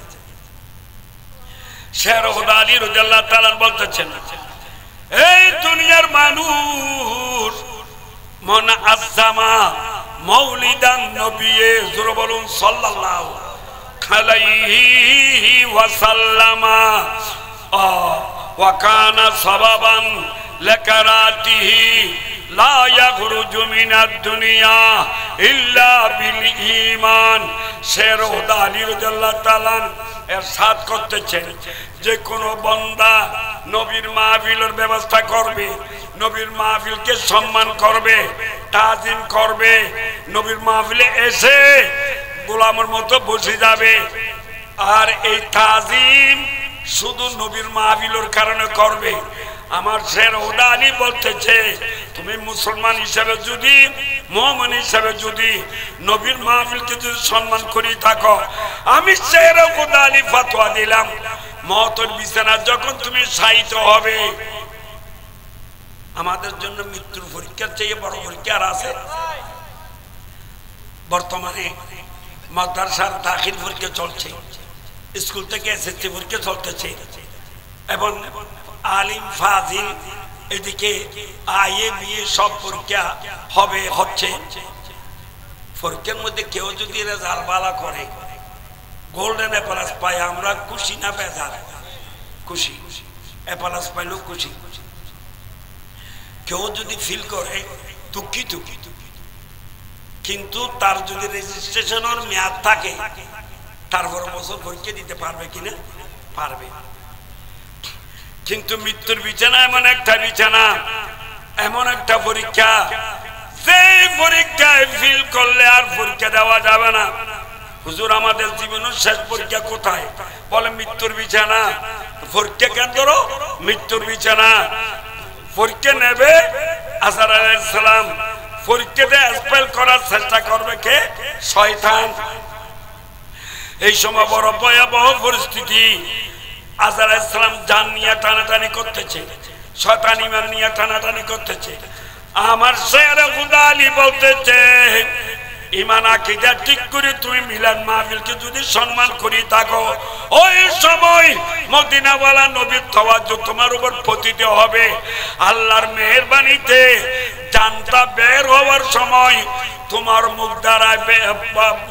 শের খুদা আলী রাদিয়াল্লাহু তাআলা বলতেছেন, এই দুনিয়ার মানুষ মন আযজামা মাউলিদান নবী জোরে বলুন সাল্লাল্লাহু আলাইহি ওয়াসাল্লামা ওয়া কানা সাবাবান লাকারাতিহি লা ইয়াখরুজু মিনাদ দুনিয়া ইল্লা বিল ঈমান। শের খুদা আলী রাদিয়াল্লাহু তাআলা ইরশাদ করতেছেন, যে কোনো বান্দা নবীর মাহফিলের ব্যবস্থা করবে, নবীর মাহফিলকে সম্মান করবে, তাজিম করবে, নবীর মাহফিলে এসে গোলামের মতো বসে যাবে, আর এই তাজিম শুধু নবীর মাহফিলের কারণে করবে। আমার শের খুদা আলী বলতেছে, তুমি মুসলমান হিসেবে যদি, মুমিন হিসেবে যদি নবীর মাহফিলকে যদি সম্মান করি থাকো, আমি শের খুদা আলী ফতোয়া দিলাম, মওতের বিছানা যখন তুমি শায়িত হবে, আমাদের জন্য মৃত্যুর পরীক্ষার চেয়ে বড় পরীক্ষা আর আছে? বর্তমানে মাদ্রাসার দাখিল পরীক্ষা চলছে, স্কুল থেকে এসএসসি পরীক্ষা চলতেছে, এবং আলিম ফাজিল এদিকে আইএ বিএ সব পরীক্ষা হচ্ছে। পরীক্ষার মধ্যে কেউ যদি রেজাল্ট ভালো করে গোল্ডেন অ্যাপ্লাস পায়, আমরা খুশি না বেজার? খুশি। অ্যাপ্লাস পাইলেও খুশি। কেউ যদি ফিল করে দুঃখিত, কিন্তু তার যদি রেজিস্ট্রেশনের মেয়াদ থাকে তারপর বছর পরীক্ষা দিতে পারবে কিনা? পারবে। কিন্তু মৃত্যুর বিছানা এমন একটা বিছানা, এমন একটা পরীক্ষা, যে পরীক্ষায় ফিল করলে আর পরীক্ষা দেওয়া যাবে না। হুজুর আমাদের জীবনের শেষ পরীক্ষা কোথায়? বলে মৃত্যুর বিছানা। পরীক্ষা কেন্দ্র মৃত্যুর বিছানা। পরীক্ষা নেবে আজর আলাইহিস সালাম, পরীক্ষাতে স্পেল করার চেষ্টা করবে কে? শয়তান। এই সময় বড় ভয়াবহ পরিস্থিতি। আজর আলাইহিস সালাম জান নিয়ে টানাটানি করতেছে, শয়তান ঈমান নিয়ে টানাটানি করতেছে। আমার শেরে খুদা আলী বলতেছে, ঈমান আকীদা ঠিক করে তুমি মিলাদ মাহফিলকে যদি সম্মান করি থাকো, ওই সময় মদিনাওয়ালা নবীর তাওয়াজ্জুহ তোমার উপর পতিত হবে। আল্লাহর মেহেরবানিতে জানটা বের হওয়ার সময় তোমার মুখ দ্বারা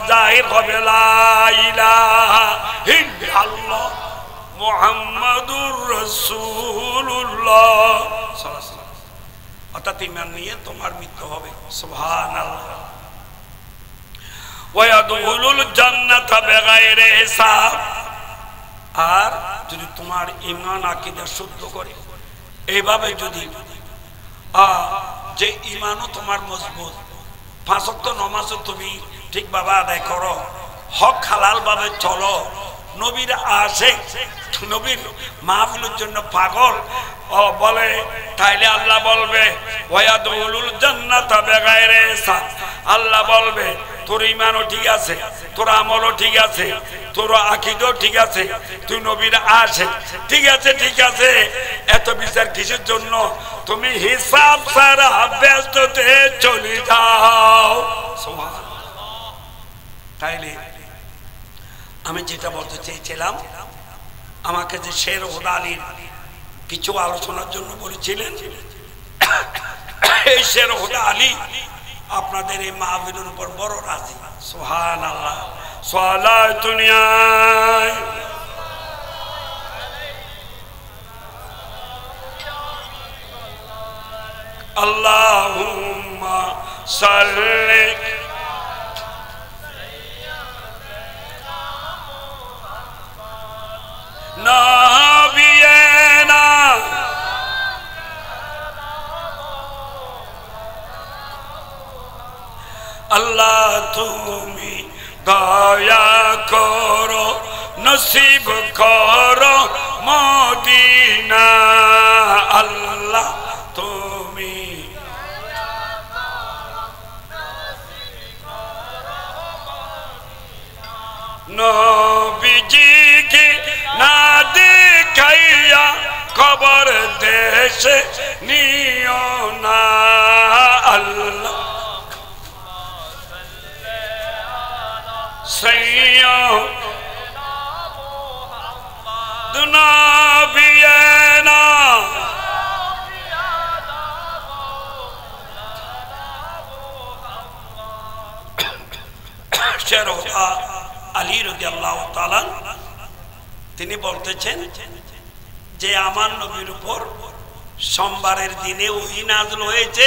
জাহির হবে লা ইলাহা ইল্লাল্লাহ মুহাম্মাদুর রাসূলুল্লাহ। অর্থাৎ ঈমান নিয়ে তোমার মৃত্যু হবে। সুবহানাল্লাহ। ওয়ায়াদুলুল জান্নাতা বিগাইরি হিসাব। আর যদি তোমার ঈমান আকীদা শুদ্ধ করে, এইভাবে যদি যে ঈমানও তোমার মজবুত, 5 ওয়াক্ত নামাজও তুমি ঠিকভাবে আদায় করো, হক হালাল ভাবে চলো, নবীর আশিক, নবীর মাহফিলের জন্য পাগল বলে, তাইলে আল্লাহ বলবে ওয়ায়াদুলুল জান্নাতা বিগাইরি হিসাব। আল্লাহ বলবে তোর ঈমানও ঠিক আছে, তোর আমলও ঠিক আছে, তোর আকীদাও ঠিক আছে, তুই নবীর আশিক, ঠিক আছে, ঠিক আছে। এত বিচার কিসের জন্য? তুমি হিসাব ছাড়া ব্যস্ততে চলে যাও। সুবহানাল্লাহ। তাইলে আমি যেটা বলতে চেয়েছিলাম, আমাকে যে শেরে খুদা আলীর কিছু আলোচনার জন্য বলেছিলেন, এই শেরে খুদা আলী আপনাদের এই মাহফিলের উপর বড় রাজি। সুবহানাল্লাহ। সালাতু নিয়ায় আল্লাহুম্মা সাল্লি নাবিয়ানা আল্লাহ তুমি দয়া করো, নসিব করো মদিনা। আল্লাহ তুমি নবীজিকে না দেখাইয়া কবর দেশে নিও না। আল্লাহ দুনাবিয়ানা শেরে খুদা আলী রাদিয়াল্লাহু তাআলা তিনি বলতেছেন যে আমার নবীর উপর সোমবারের দিনে ওহী নাযিল হয়েছে,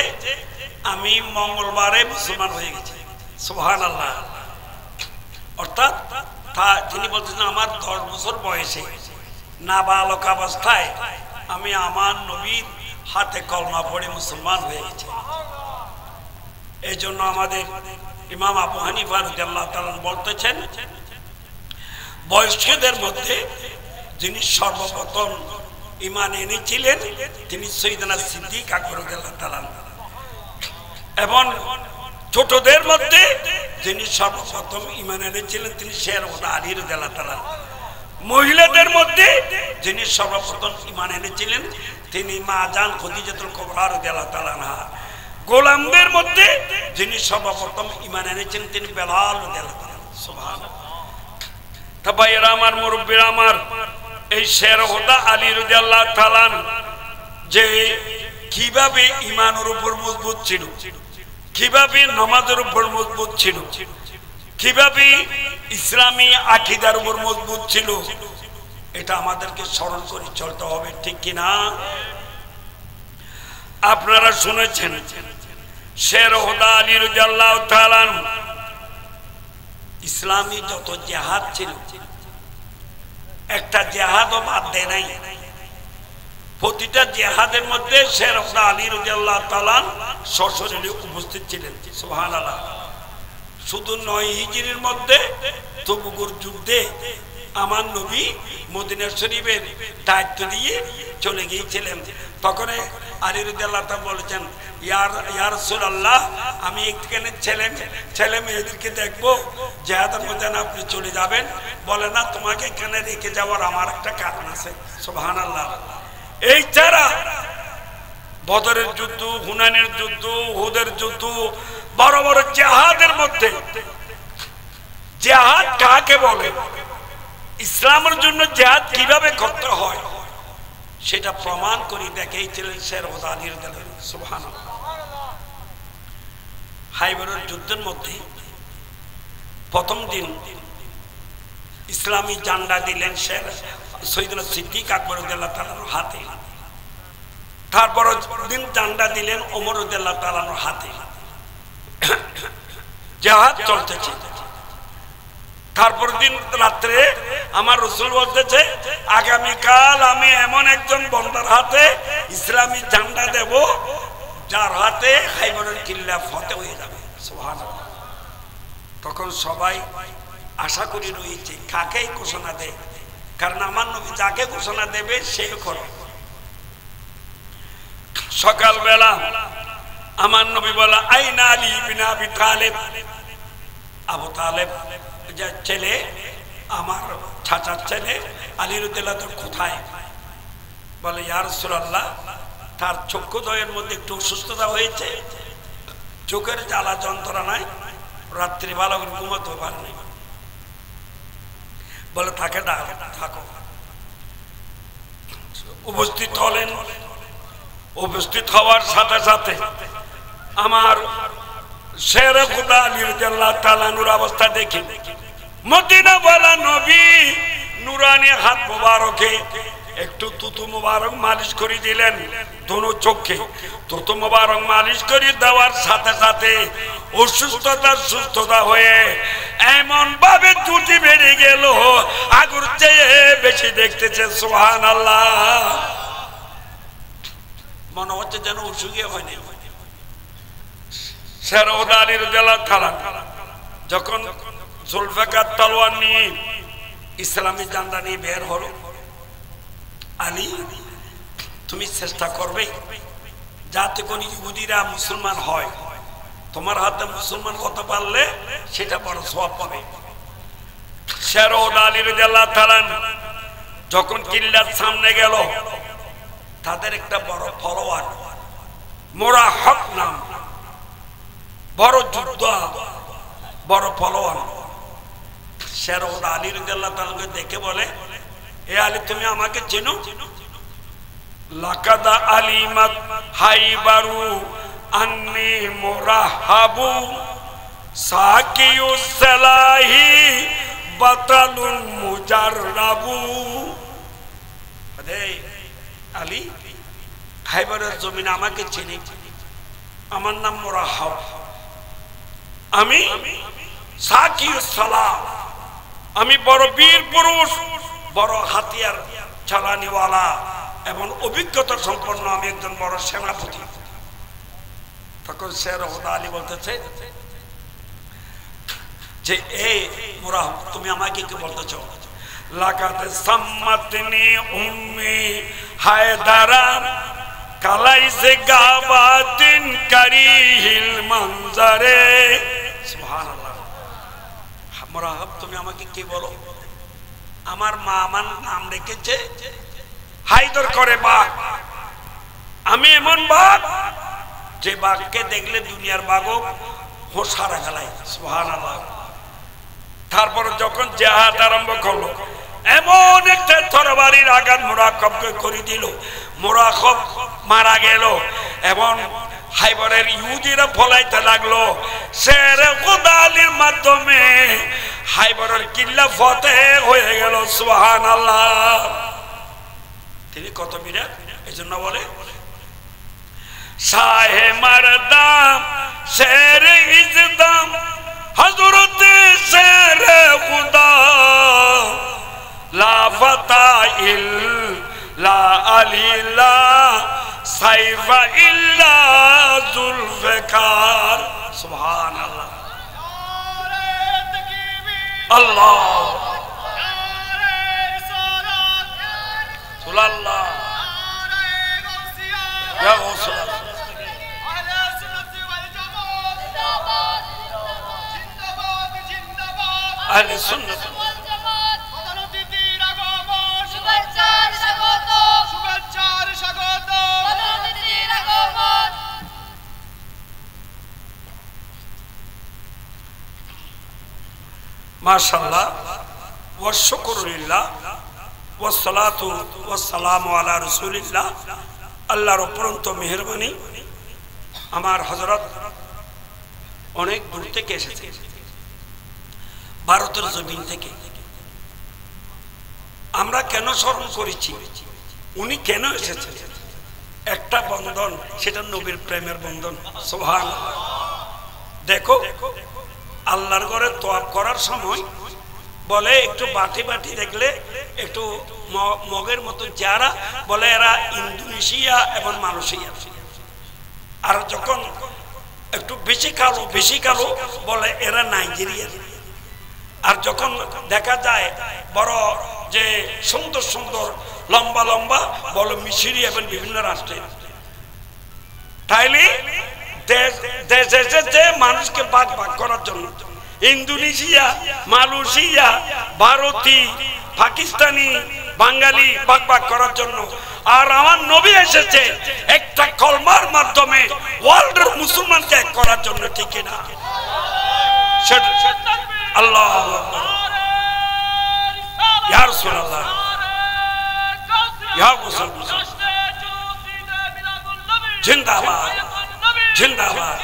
আমি মঙ্গলবারে মুসলমান হয়ে গেছি। সুবহানাল্লাহ। অর্থাৎ তিনি বলতেছেন আমার 10 বছর বয়সে নাবালক অবস্থায় আমি আমার নবীর হাতে কলমা পড়ে মুসলমান হয়ে গেছি। এই জন্য আমাদের ইমাম আবু হানিফা রাদিয়াল্লাহু তাআলা বলতেছেন, বয়স্কদের মধ্যে যিনি সর্বপ্রথম ঈমান এনেছিলেন তিনি সাইয়েদনা সিদ্দিক আকবর রাদিয়াল্লাহু তাআলা, এবং ছোটদের মধ্যে যিনি সর্বপ্রথম ঈমান এনেছিলেন তিনি শেরে খুদা আলী রাদিয়াল্লাহু তাআলা। মহিলাদের মধ্যে যিনি সর্বপ্রথম ঈমান এনেছিলেন তিনি মা জান খাদিজাতুল কুবরা রাদিয়াল্লাহু তাআলা। গোলামদের মধ্যে যিনি সর্বপ্রথম ঈমান এনেছেন তিনি বেলাল রাদিয়াল্লাহু তাআলা। সুবহানাল্লাহ। তা ভাইয়েরা আমার, মুরব্বিরা আমার, এই শের হুদা আলী রাদিয়াল্লাহু তাআলা যে কিভাবে ঈমানের উপর মজবুত ছিল, কিভাবে নামাজের উপর মজবুত ছিল, কিভাবে ইসলামী আকীদার উপর মজবুত ছিল, এটা আমাদেরকে স্মরণ করে চলতে হবে, ঠিক কিনা? আপনারা শুনেছেন শের হুদা আলী রাদিয়াল্লাহু তাআলা ইসলামী যত জিহাদ ছিল একটা জিহাদও বাদ দেয় নাই। প্রতিটা জিহাদের মধ্যে শের হুদা আলী রাদিয়াল্লাহু তাআলা সশরীরে উপস্থিত ছিলেন। সুবহানাল্লাহ। শুধু 9 হিজরির মধ্যে তবুকুর যুদ্ধে আমার নবী মদিনা শরীফের দায়িত্ব দিয়ে চলে গিয়েছিলেন। তখন আলী রাদিয়াল্লাহু তাআলা বলেছেন, ইয়া রাসূলুল্লাহ, আমি এখানে ছেলে মেয়েদেরকে দেখবো, জিহাদের মধ্যে আপনি চলে যাবেন। বলে না, তোমাকে এখানে রেখে যাওয়ার আমার একটা কারণ আছে। সুবহানাল্লাহ। এই ছাড়া বদরের যুদ্ধ, হুনাইনের যুদ্ধ, উহুদের যুদ্ধ, বড় বড় জিহাদের মধ্যে জিহাদ কাকে বলে, ইসলামের জন্য জিহাদ কিভাবে করতে হয় সেটা প্রমাণ করে দেখিয়েছিলেন শের হুদা আলী রাদিয়াল্লাহু তাআলা। সুবহানাল্লাহ। খাইবরের যুদ্ধের মধ্যে প্রথম দিন ইসলামী ঝান্ডা দিলেন সৈয়দনা সিদ্দিক আকবর রাদিয়াল্লাহু তাআলার হাতে। তারপর দিন ঝান্ডা দিলেন ওমর রাদিয়াল্লাহু তাআলার হাতে। জিহাদ চলতেছে। তারপর দিন রাত্রে আমার রাসূল বলতেছে, আগামীকাল আমি এমন একজন বন্দার হাতে ইসলামী ঝান্ডা দেব যার হাতে খাইবরের কিল্লা ফতে হয়ে যাবে। সুবহানাল্লাহ। তখন সবাই আশা করি রয়েছে কাকে ঘোষণা দেয়, কারণ আমার নবী যাকে ঘোষণা দেবে সে করবে। সকালবেলা আমার নবী বলা, আইনা আলী ইবনে আবি তালেব, আবু তালেব ছেলে, আমার চাচার ছেলে আলী রাদিয়াল্লাহু তাআলা কোথায়? বলে, ইয়া রাসূলুল্লাহ, তার চক্ষুদ্বয়ের মধ্যে একটু অসুস্থতা হয়েছে, চোখের জ্বালা যন্ত্রণায় রাত্রি ভালো করে ঘুমাতে পারেনি। বলে, তাকে থাকো। উপস্থিত হলেন। উপস্থিত হওয়ার সাথে সাথে আমার শের হুদা আলী রাদিয়াল্লাহু তাআলা নূর অবস্থা দেখে মদিনা ওয়ালা নবী নুরানি হাত মোবারকে একটু তুতু মোবারক মালিশ করে দিলেন দোনো চোখে। তুতু মোবারক মালিশ করে দেওয়ার সাথে সাথে সুস্থতা হয়ে এমন ভাবে চুটি বেড়ে গেল আগুর চেয়ে বেশি দেখতেছে। সুবহানাল্লাহ। মনে হচ্ছে যেন অসুখে হয়নি। শের হুদা আলী রাদিয়াল্লাহু তাআলা যখন জুলফিকার তলোয়ার নিয়ে ইসলামী ঝান্ডা নিয়ে বের হলো, আলী তুমি চেষ্টা করবে যাতে কোন ইহুদিরা মুসলমান হয়, তোমার হাতে মুসলমান হতে পারলে সেটা বড় সওয়াব পাবে। শের হুদা আলী রাদিয়াল্লাহু তাআলা যখন কিল্লার সামনে গেল, তাদের একটা বড় ফলোয়ার মোরাহব নাম, বড় যোদ্ধা, বড় ফলোয়ার, শের হুদা আলী রাদিয়াল্লাহু তাআলাকে দেখে বলে, এ আলী, তুমি আমাকে চেনো? লাকাদ আলিমাত হাইবারু আন্নি মোরাহাবু সাকিউস সালাহি বাতালুন মুজাররাবু। আলী, খাইবারের জমিন আমাকে চিনি, আমার নাম মোরাহাব, আমি সাকিউস সালাহ, আমি বড় বীর পুরুষ, বড় হাতিয়ার চালানিওয়ালা এবং অভিজ্ঞতা সম্পন্ন, আমি একজন বড় সেনাপতি। তখন শের হুদা আলী বলতেছে যে, এ মোরাহব, তুমি আমাকে কি বলতেছ? লাকাদ সাম্মাতনি উম্মি হায়দারা কালাইসে গাবাতিন কারিহিল মনজারে। সুবহানাল্লাহ। মোরাহব, তুমি আমাকে কি বলো? আমার মা আমার নাম রেখেছে হায়দার করে বাঘ, আমি এমন বাঘ যে বাঘকে দেখলে দুনিয়ার বাঘও হোশ হারা গেলায়, সুবহানাল্লাহ। তারপরে যখন জিহাদ আরম্ভ করলো, এমন একটা তরবারির আঘাত মুরাক্কাবকে করে দিল, মুরাক্কাব মারা গেল। এবং খাইবরের ইহুদিরা ফলাইতে লাগলো। শেরে খোদা আলীর মাধ্যমে খাইবরের কিল্লা ফতেহ হয়ে গেল, সুবহানাল্লাহ। তিনি কত বিরাট, এজন্য বলে শাহে মারদাম শেরে ইজদাম হযরত শেরে খোদা লা ফাতা ইল্লা আলিলা সাইফা ইল্লা যুলফিকার, সুবহানাল্লাহ। আল্লাহ সুবহানাল্লাহ ইয়া রাসূলুল্লাহ আহলে সুন্নাত মাশাআল্লাহ ওয়া শুকরুলিল্লাহ ওয়া সালাতু ওয়া সালামু আলা রাসূলিল্লাহ। আল্লাহর অপরন্ত মেহেরবানি। আমার হযরত অনেক দূর থেকে এসেছে, ভারতের জমিন থেকে। আমরা কেন স্মরণ করেছি, উনি কেন এসেছেন? একটা বন্ধন, সেটা নবীর প্রেমের বন্ধন, সুবহানাল্লাহ। দেখো, আল্লাহর ঘরে তোয়াব করার সময় বলে একটু বাটি বাটি দেখলে একটু মগের মতো যারা বলে এরা ইন্দোনেশিয়া এবং মালয়েশিয়া। আর যখন একটু বেশি কালো বলে এরা নাইজেরিয়া। আর যখন দেখা যায় বড় যে সুন্দর সুন্দর লম্বা লম্বা বলে মিশরি এবং বিভিন্ন রাষ্ট্রের। তাইলে দেশ এসেছে মানুষকে ভাগ ভাগ করার জন্য। ইন্দোনেশিয়া, মালয়েশিয়া, ভারতী, পাকিস্তানি, বাঙালি ভাগ ভাগ করার জন্য। আর আমার নবী এসেছে একটা কলমার মাধ্যমে ওয়ার্ল্ডের মুসলমানকে এক করার জন্য, ঠিক না? আল্লাহু আকবার, ইয়া রাসূলুল্লাহ, ইয়া রাসূলুল্লাহ, জিন্দাবাদ জিন্দাবাদ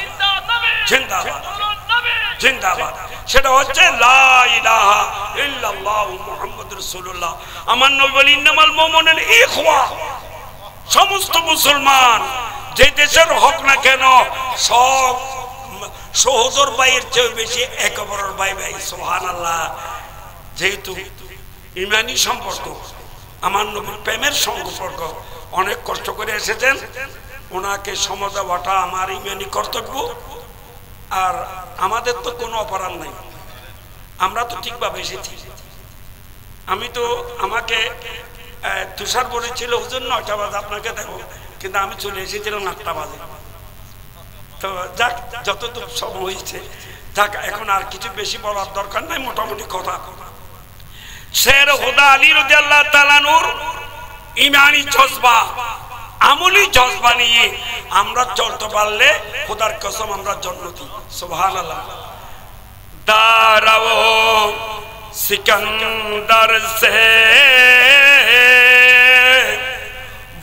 জিন্দাবাদ জিন্দাবাদ। সেটা হচ্ছে লা ইলাহা ইল্লাল্লাহু মুহাম্মাদুর রাসূলুল্লাহ। আমার নবী বলেন ইন্নামাল মুমিনুনা ইখওয়া। সমস্ত মুসলমান যে দেশের হোক না কেন সব সহোদর ভাইয়ের চেয়ে বেশি এক অপরের ভাই ভাই, সুবহানাল্লাহ। যেহেতু ইমানি সম্পর্ক, আমার নবীর প্রেমের সম্পর্ক, অনেক কষ্ট করে এসেছেন, ওনাকে সমতা বাটা আমার ইমানি কর্তব্য। আর আমাদের তো কোনো অপরাধ নাই, আমরা তো ঠিকভাবে এসেছি। আমি তো আমাকে তুষার বলেছিল হুজুর 9টা বাজে আপনাকে দেখো, কিন্তু আমি চলে এসেছিলাম 8টা বাজে। তো যাক, যতটুকু সময় হয়েছে যাক, এখন আর কিছু বেশি বলার দরকার নাই, মোটামুটি কথা। শের খোদা আলী রাদিয়াল্লাহু তাআলা নূর ইমানি জজবা, আমলি জজবা নিয়ে আমরা চলতে পারলে খোদার কসম আমরা জান্নাতি, সুবহানাল্লাহ। দারাও सिकंदर से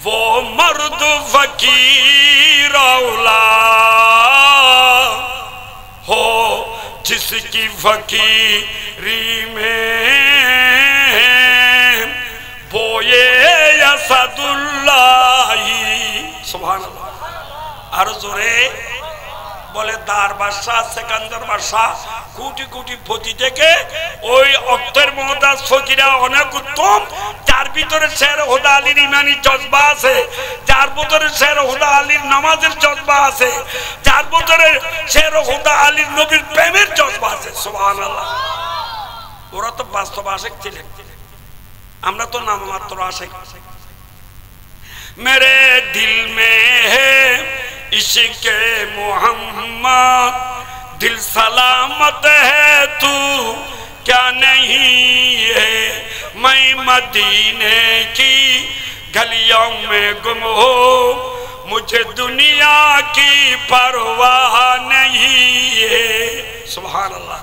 वो मर्द फकीर औलाद हो जिसकी फकीरी में बोए असदुल्लाही, सुभानअल्लाह। আর জোরে বলে দার বাদশাহ সিকান্দার বাদশাহ কোটি কোটি পতি থেকে ওই অক্তর মহতাজ ফকিরা অনেক উত্তম, যার ভিতরে শের খোদা আলীর ইমানি জজবা আছে, যার ভিতরে শের খোদা আলীর নামাজের জজবা আছে, যার ভিতরে শের খোদা আলীর নবীর প্রেমের জজবা আছে, সুবহানাল্লাহ। ওরা তো বাস্তব আশিক ছিলেন, আমরা তো নামমাত্র আশিক। मेरे दिल में है इश्क़ मोहम्मद, दिल सलामत है तू क्या नहीं है, मैं मदीने की गलियों में गुम हो मुझे दुनिया की परवाह नहीं है सुभान अल्लाह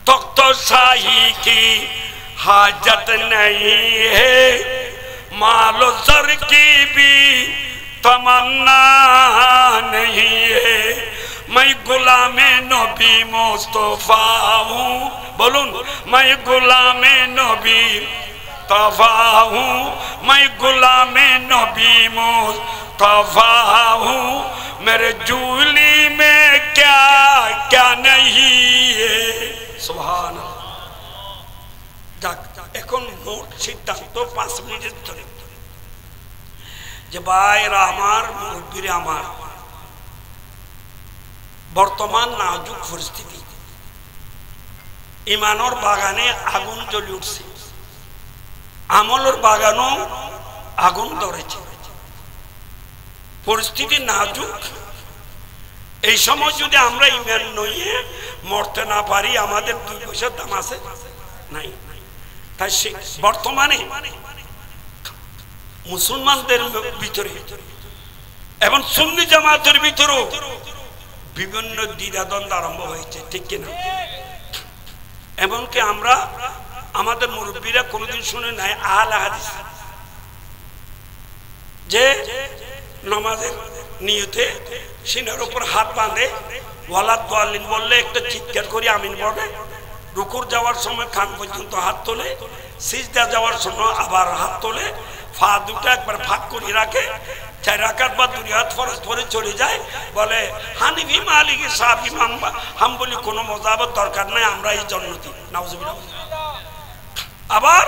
तख्त शाही की हाजत नहीं है मालो सर की भी तमन्ना नहीं है मैं गुलामे नबी मुस्तफा हूँ बोलूं मैं गुलामे नबी मुस्तफा हूँ मैं गुलामे नबी मुस्तफा हूँ मेरे झोली में क्या क्या नहीं है सुभान এখন মোট সিদ্ধান্ত 5 মিনিটের ধরে যে ভাইরা আমার মুরব্বিরা আমার বর্তমান নাজুক পরিস্থিতি ইমানের বাগানে আগুন জ্বলে উঠছে আমলের বাগানও আগুন ধরেছে পরিস্থিতি নাজুক এই সময় যদি আমরা ইমান নইয়ে মরতে না পারি আমাদের দুই পয়সার দাম আছে নাই তাই বর্তমানে মুসলমানদের ভিতরে এবং সুন্নি জামাতের ভিতরেও বিভিন্ন দ্বিধাদ্বন্দ্ব আরম্ভ হয়েছে ঠিক কিনা এমনকি আমরা আমাদের মুরব্বীরা কোনোদিন শুনে নাই আহলে হাদিস যে নামাজের নিয়তে সিনার উপর হাত বাঁধে ওয়ালাদ দালিন বললে একটা চিৎকার করে আমিন বলে রুকুর যাওয়ার সময় কান পর্যন্ত হাত তোলে সিজদা যাওয়ার সময় আবার হাত তোলে পা দুটো একবার ফাঁক করে রাখে 4 রাকাত বা 2 হাত ফরজ পড়ে চলে যায় বলে হানিফি মালিকি শাফি হাম্বলি কোনো মজাবত দরকার নাই আমরা এই জান্নাতি নাউজুবিল্লাহ আবার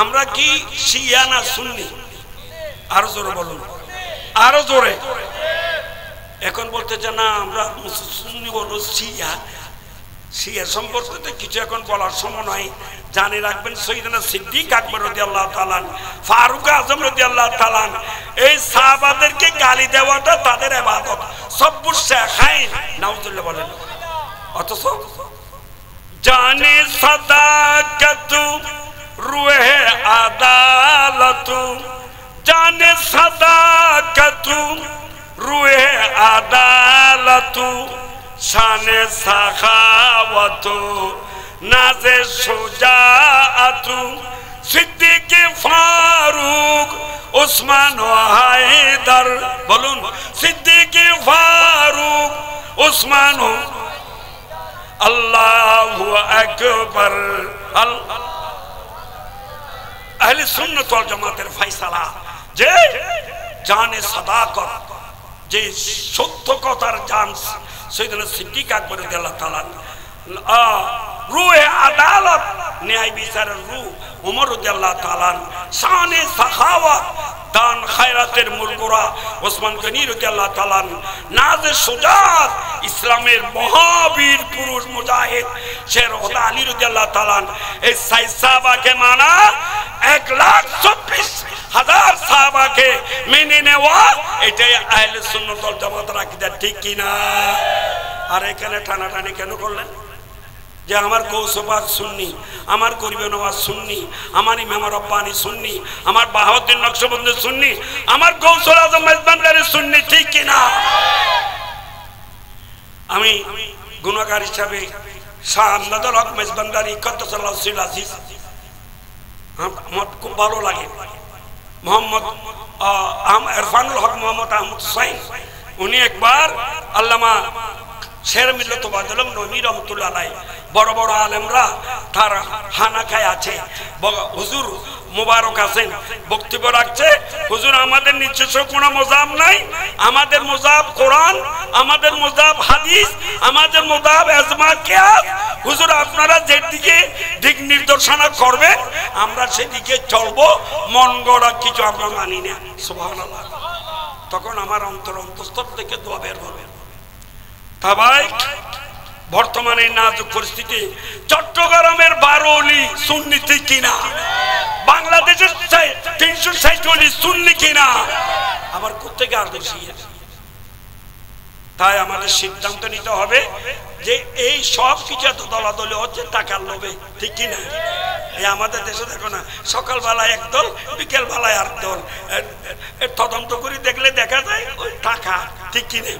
আমরা কি শিয়া না সুন্নি আরো জোরে বলুন আরো জোরে এখন বলতেছে না আমরা সুন্নি বলো শিয়া শিয়া সম্পর্কে কিছু এখন বলার সময় নয় জানে রাখবেন সৈয়দনা সিদ্দিক আকবর রাদিয়াল্লাহু তাআলা ফারুক আজম রাদিয়াল্লাহু তাআলা এই সাহাবাদেরকে গালি দেওয়াটা তাদের ইবাদত সব্বু শেখাইন নাউজুবিল্লাহ বলেন অথচ জানে সাদাকাত রুহে আদালত জানে সাদাকাত রুহে আদালত শানে সাখাওয়াতু নাজে সুজাআতু সিদ্দিক ফারুক ওসমান ও হায়দার বলুন সিদ্দিক ফারুক ওসমান ও আল্লাহু আকবার আহলে সুন্নাত ওয়াল জামাতের ফয়সালা যে জানে সাদাকত যে সত্য কথার জান সৈয়দনা সিদ্দিক আকবর রাদিয়াল্লাহু তাআলা রুহে আদালত ন্যায় বিচারের রূহ ওমর রাদিয়াল্লাহু তাআলা শানে সাখাওয়াত দান খায়রাতের মূলগোড়া ওসমান গনি রাদিয়াল্লাহু তাআলা নাজে সুজাত ইসলামের মহাবীর পুরুষ মুজাহিদ শের খোদা আলী রাদিয়াল্লাহু তাআলা এই সাহাবাকে মানা 1,24,000 সাহাবাকে মেনে নেওয়া এটাই আহলে সুন্নাত ওয়াল জামাতের আকীদা ঠিক কি না আর এখানে টানাটানি কেন করলেন যে আমার গৌসবাগ সুন্নি আমার গরিবে নওয়াজ সুন্নি আমার ইমাম রব্বানি সুন্নি আমার বাহাউদ্দিন নকশবন্দি সুন্নি আমার গৌসুল আজম মেজবান্দারি সুন্নি ঠিক কি না আমি গুনাহগার হিসাবে শাহ আমদাদুল হক মেজবান্দারি কদ্দাসাল্লাহু সিল আজিজ আমার খুব ভালো লাগে মোহাম্মদ ইরফানুল হক মোহাম্মদ আহমদ হুসাইন উনি একবার আল্লামা শের মিল্লাত ওয়াদুল নবী রহমাতুল্লাহ আলাইহি বড় বড় আলেমরা তার হানাখায় আছে হুজুর মুবারক আছেন বক্তব্য রাখছে হুজুর আমাদের নিজস্ব কোনো মজাব নাই আমাদের মজাব কোরআন আমাদের মজাব হাদিস আমাদের মজাব ইজমা কিয়াস হুজুর আপনারা যেদিকে দিক নির্দেশনা করবেন আমরা সেদিকে চলবো মন গড়া কিছু আমরা মানি না সুবহানাল্লাহ তখন আমার অন্তঃস্থল থেকে দোয়া বের হবে তা ভাই বর্তমানে নাজুক পরিস্থিতি চট্টগ্রামের 12 ওলি সুন্নি ঠিক কিনা বাংলাদেশের 360 ওলি সুন্নি কিনা আবার কোত্থেকে আসবে শিয়া তাই আমাদের সিদ্ধান্ত নিতে হবে যে এই সব কিছু এত দলাদলি হচ্ছে টাকার লোভে ঠিক কিনা এই আমাদের দেশে দেখো না, সকালবেলায় একদল, বিকেল বেলায় আর দল। তদন্ত করে দেখলে দেখা যায় ওই টাকা, ঠিক কিনে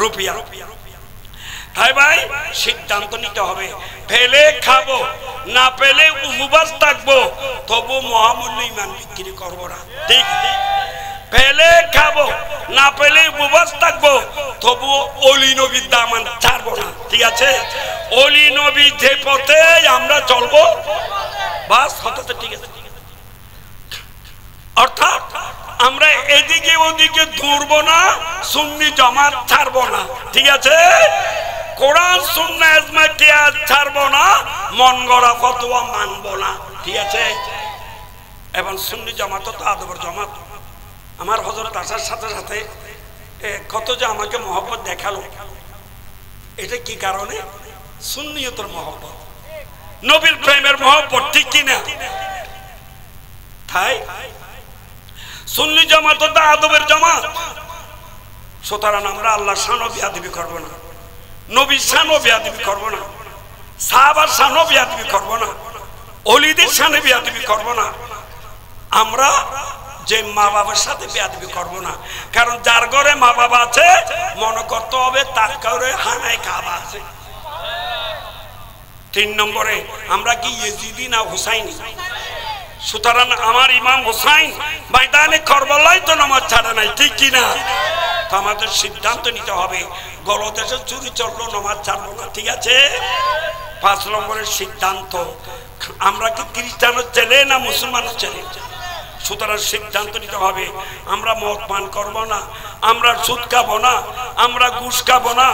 রুপিয়া। তাই ভাই সিদ্ধান্ত নিতে হবে, পেলে খাবো, না পেলে উপবাস থাকবো, তবু মহামূল্য ইমান বিক্রি করবো না। ঠিক, পেলে খাবো, না পেলে উপবাস থাকবো, তবু অলি নবীর দামান ছাড়বো না। ঠিক আছে, অলি নবী যে পথে আমরা চলবো, বাস হঠাৎ ঠিক আছে। অর্থাৎ আমরা এদিকে ওদিকে দৌড়বো না, সুন্নি জামাত ছাড়বো না। ঠিক আছে, কোরআন সুন্নাহ ইজমা কিয়াস ছাড়বো না, মন গড়া ফতোয়া মানবো না। ঠিক আছে, এবং সুন্নি জামাত তো আদবের জামাত। আমার হযরত আসার সাথে সাথে কত যে আমাকে মহব্বত দেখালো, এটা কি কারণে? সুন্নিয়তের মহব্বত, নবীর প্রেমের মহব্বত, ঠিক কিনা? তাই সুন্নি জামাত তো আদবের জামাত। সুতরাং আমরা আল্লাহর শানও বেয়াদবি করব না, নবীর শানও বেয়াদবি করব না, সাহাবার শানও বেয়াদবি করব না, ওলিদের শানে বেয়াদবি করব না। আমরা যে মা বাবার সাথে বেয়াদবি করব না, কারণ যার ঘরে মা বাবা আছে মনে করতে হবে তার ঘরে হানায় কাবা আছে। 3 নম্বরে আমরা কি ইয়েজিদি না হুসাইনি? সুতরাং আমার ইমাম হুসাইন ময়দানে কারবালায় তো নামাজ ছাড়ে নাই, ঠিক কিনা? তো আমাদের সিদ্ধান্ত নিতে হবে, গলদেশে চুরি চললো, নামাজ ছাড়বো না। ঠিক আছে, 5 নম্বরের সিদ্ধান্ত, আমরা কি খ্রিস্টানের ছেলে না মুসলমানের ছেলে? সুতরাং সিদ্ধান্ত নিতে হবে, আমরা মদ পান করবো না, আমরা সুদ খাবো না, আমরা ঘুষ খাবো না,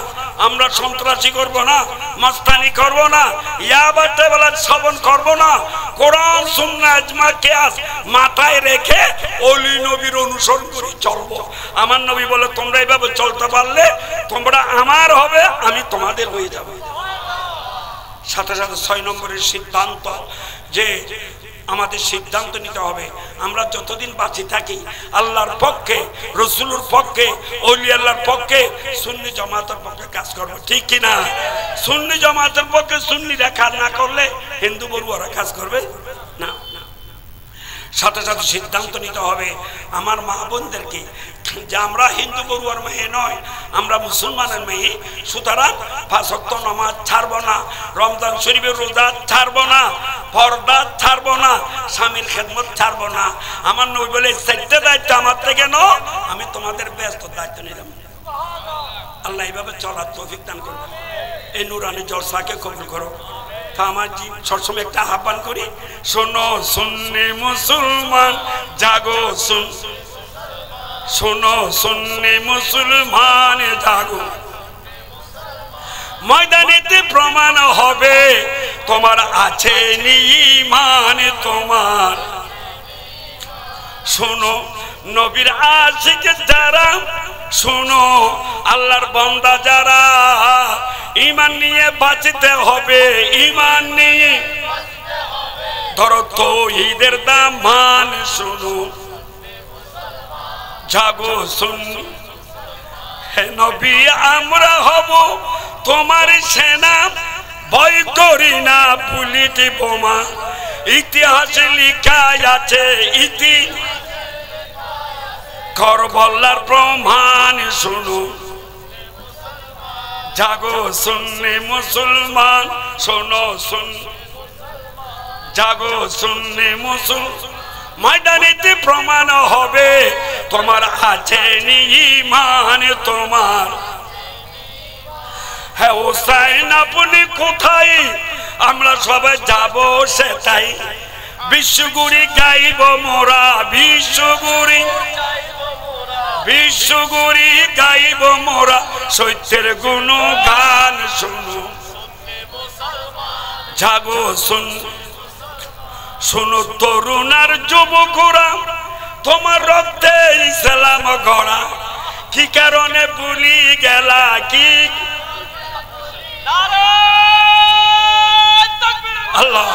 আমরা সন্ত্রাসী করবো না, মাস্তানি করবো না, ইয়াবা টেবলার শ্রবণ করবো না। কোরআন সুন্নাহ ইজমা কিয়াস মাথায় রেখে ওলি নবীর অনুসরণ করে চলবো। আমার নবী বলে, তোমরা এইভাবে চলতে পারলে তোমরা আমার হবে, আমি তোমাদের হয়ে যাব। সাথে সাথে 6 নম্বরের সিদ্ধান্ত, যে আমাদের সিদ্ধান্ত নিতে হবে, আমরা যতদিন বাঁচি থাকি আল্লাহর পক্ষে, রসুলের পক্ষে, ওলি আল্লাহর পক্ষে, সুন্নি জামাতের পক্ষে কাজ করবো। ঠিক কিনা? সুন্নি জামাতের পক্ষে সুন্নিরা কাজ না করলে হিন্দু বড়ুয়ারা কাজ করবে না। সাথে সাথে সিদ্ধান্ত নিতে হবে আমার মা বোনদেরকে, যে আমরা হিন্দু বড়ুয়ার মেয়ে নয়, আমরা মুসলমানের মেয়ে। সুতরাং 5 ওয়াক্ত নামাজ ছাড়বো না, রমজান শরীফের রোজা ছাড়বো না, পর্দা ছাড়বো না, স্বামীর খেদমত ছাড়বো না। আমার নবী বলে, 4টা দায়িত্ব আমার থেকে নাও, আমি তোমাদের ব্যস্ত দায়িত্ব নিলাম। আল্লাহ এইভাবে চলার তৌফিক দান করবে। এই নুরানি জলসাকে কবুল করো। তা আমার সবসময় একটা আহ্বান করি, শোনো সুন্নি মুসলমান জাগো, শোনো সুন্নি মুসলমান জাগো, ময়দানেতে প্রমাণ হবে তোমার আছে ঈমান তোমার। শোনো নবীর আশিক যারা, শোনো আল্লাহর বান্দা যারা, ঈমান নিয়ে বাঁচতে হবে, ঈমান নিয়ে ধরো তাওহীদের দামান। শোনো জাগো সুন্নি, হে নবী আমরা হব তোমার সেনা, ভয় করি না বুলেট বোমা। ইতিহাসে লেখা আছে, কারবালার প্রমাণ। শোনো জাগো সুন্নি মুসলমান, শোনো জাগো সুন্নি মুসলমান, ময়দানেতে প্রমাণ হবে তোমার আছে ঈমান তোমার। হ্যাঁ হুসাইন আপনি কোথায়, আমরা সবাই যাব সেটাই, বিশ্বগুরি গাইব মোরা, বিশ্বগুরি গাইব মোরা, সত্যের গুণগান। শুনো জাগো শোনো তরুণার যুবকরা, তোমার রক্তে ইসলাম গড়া, কি কারণে ভুলি গেলা? কি আল্লাহ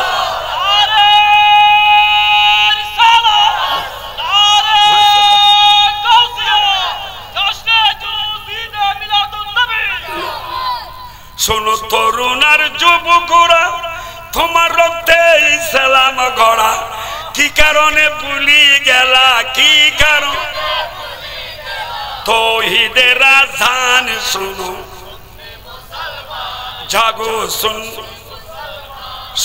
শোনো তরুণার যুবকরা, তোমার রক্তে ইসলাম গড়া কি কারণে ভুলি গেলা কি কারণ তৌহিদের আযান শুনো জাগো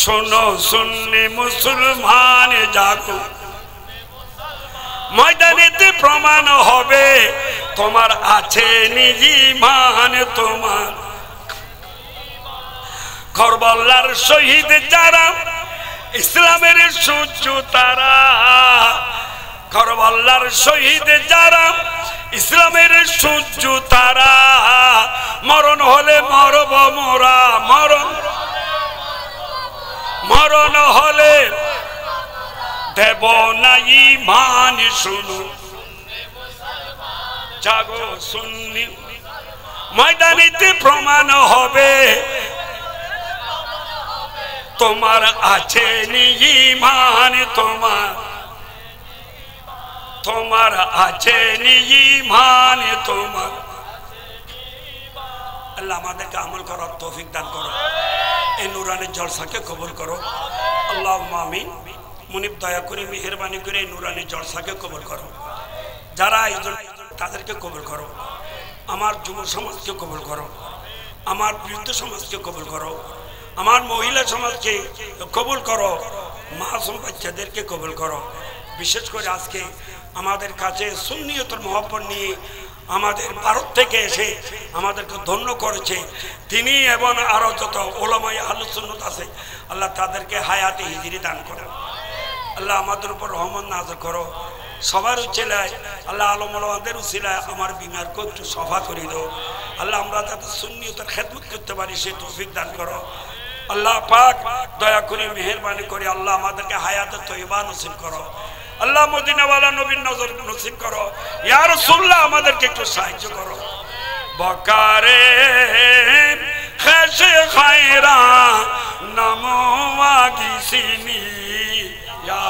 শোনো সুন্নি মুসলমান জাগো ময়দানেতে প্রমাণ হবে তোমার আছে নিজ ঈমান তোমার কারবালার শহীদ যারা ইসলামের সূর্য তারা কারবালার শহীদ যারা ইসলামের সূর্য তারা মরণ হলে মরব মোরা মরণ হলে দেব না ঈমান শুনো জাগো সুন্নি ময়দানেতে প্রমাণ হবে তোমার আছে ঈমান তোমার আছে ঈমান তোমার আল্লাহ আমাদেরকে আমল করার তৌফিক দান করো এই নূরানি জলসাকে কবুল করো আল্লাহুম্মা আমিন মুনিব দয়া করে মেহেরবানি করে এই নূরানি জলসাকে কবুল করো যারা আয়োজন তাদেরকে কবুল করো আমার যুব সমাজকে কবুল করো আমার বৃদ্ধ সমাজকে কবুল করো আমার মহিলা সমাজকে কবুল করো মাসুম বাচ্চাদেরকে কবুল করো বিশেষ করে আজকে আমাদের কাছে সুন্নিয়তের মহব্বত নিয়ে আমাদের ভারত থেকে এসে আমাদেরকে ধন্য করেছে তিনি এবং আরো যত ওলামায়ে আহলে সুন্নাত আছে আল্লাহ তাদেরকে হায়াতে হিজরি দান করো আল্লাহ আমাদের উপর রহমত নাযিল করো সবার উচিলায় আল্লাহ আলম ওলামাদের উচিলায় আমার বিমারকে একটু সফা করে দাও আল্লাহ আমরা যাতে সুন্নিয়তের খেদমত করতে পারি সেই তৌফিক দান করো আল্লাহ পাক দয়া করে মেহেরবানি করে আল্লাহ আমাদেরকে হায়াতে তয়্যিবা নসিব করো আল্লাহ মদিনাওয়ালা নবীর নজর নসিব করো ইয়া রাসূলুল্লাহ আমাদেরকে একটু সাহায্য করো বকারে খাশে খায়রা নমো আগিসিনি ইয়া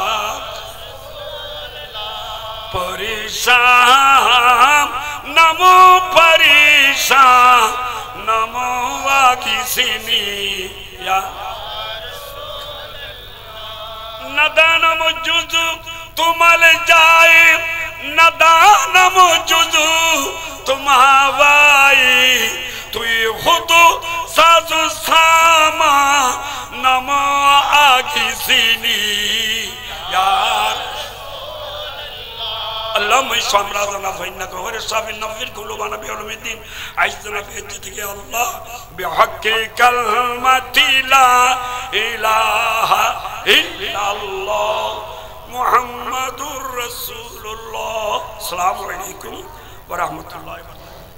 পরিশান নমো পরিশান নমো আগিসিনি ইয়া नदानम जुजू तुमल जाए नदानम जुजू तुम हवाई तुई खुद साजु सामा नमो आगी सीनी यार اللهم اشف امراضنا فانك غير الشافي النافع قلوبنا بيوم الدين عزنا بيدك يا الله بحق كلمة لا اله الا الله محمد رسول الله السلام عليكم ورحمة الله وبركاته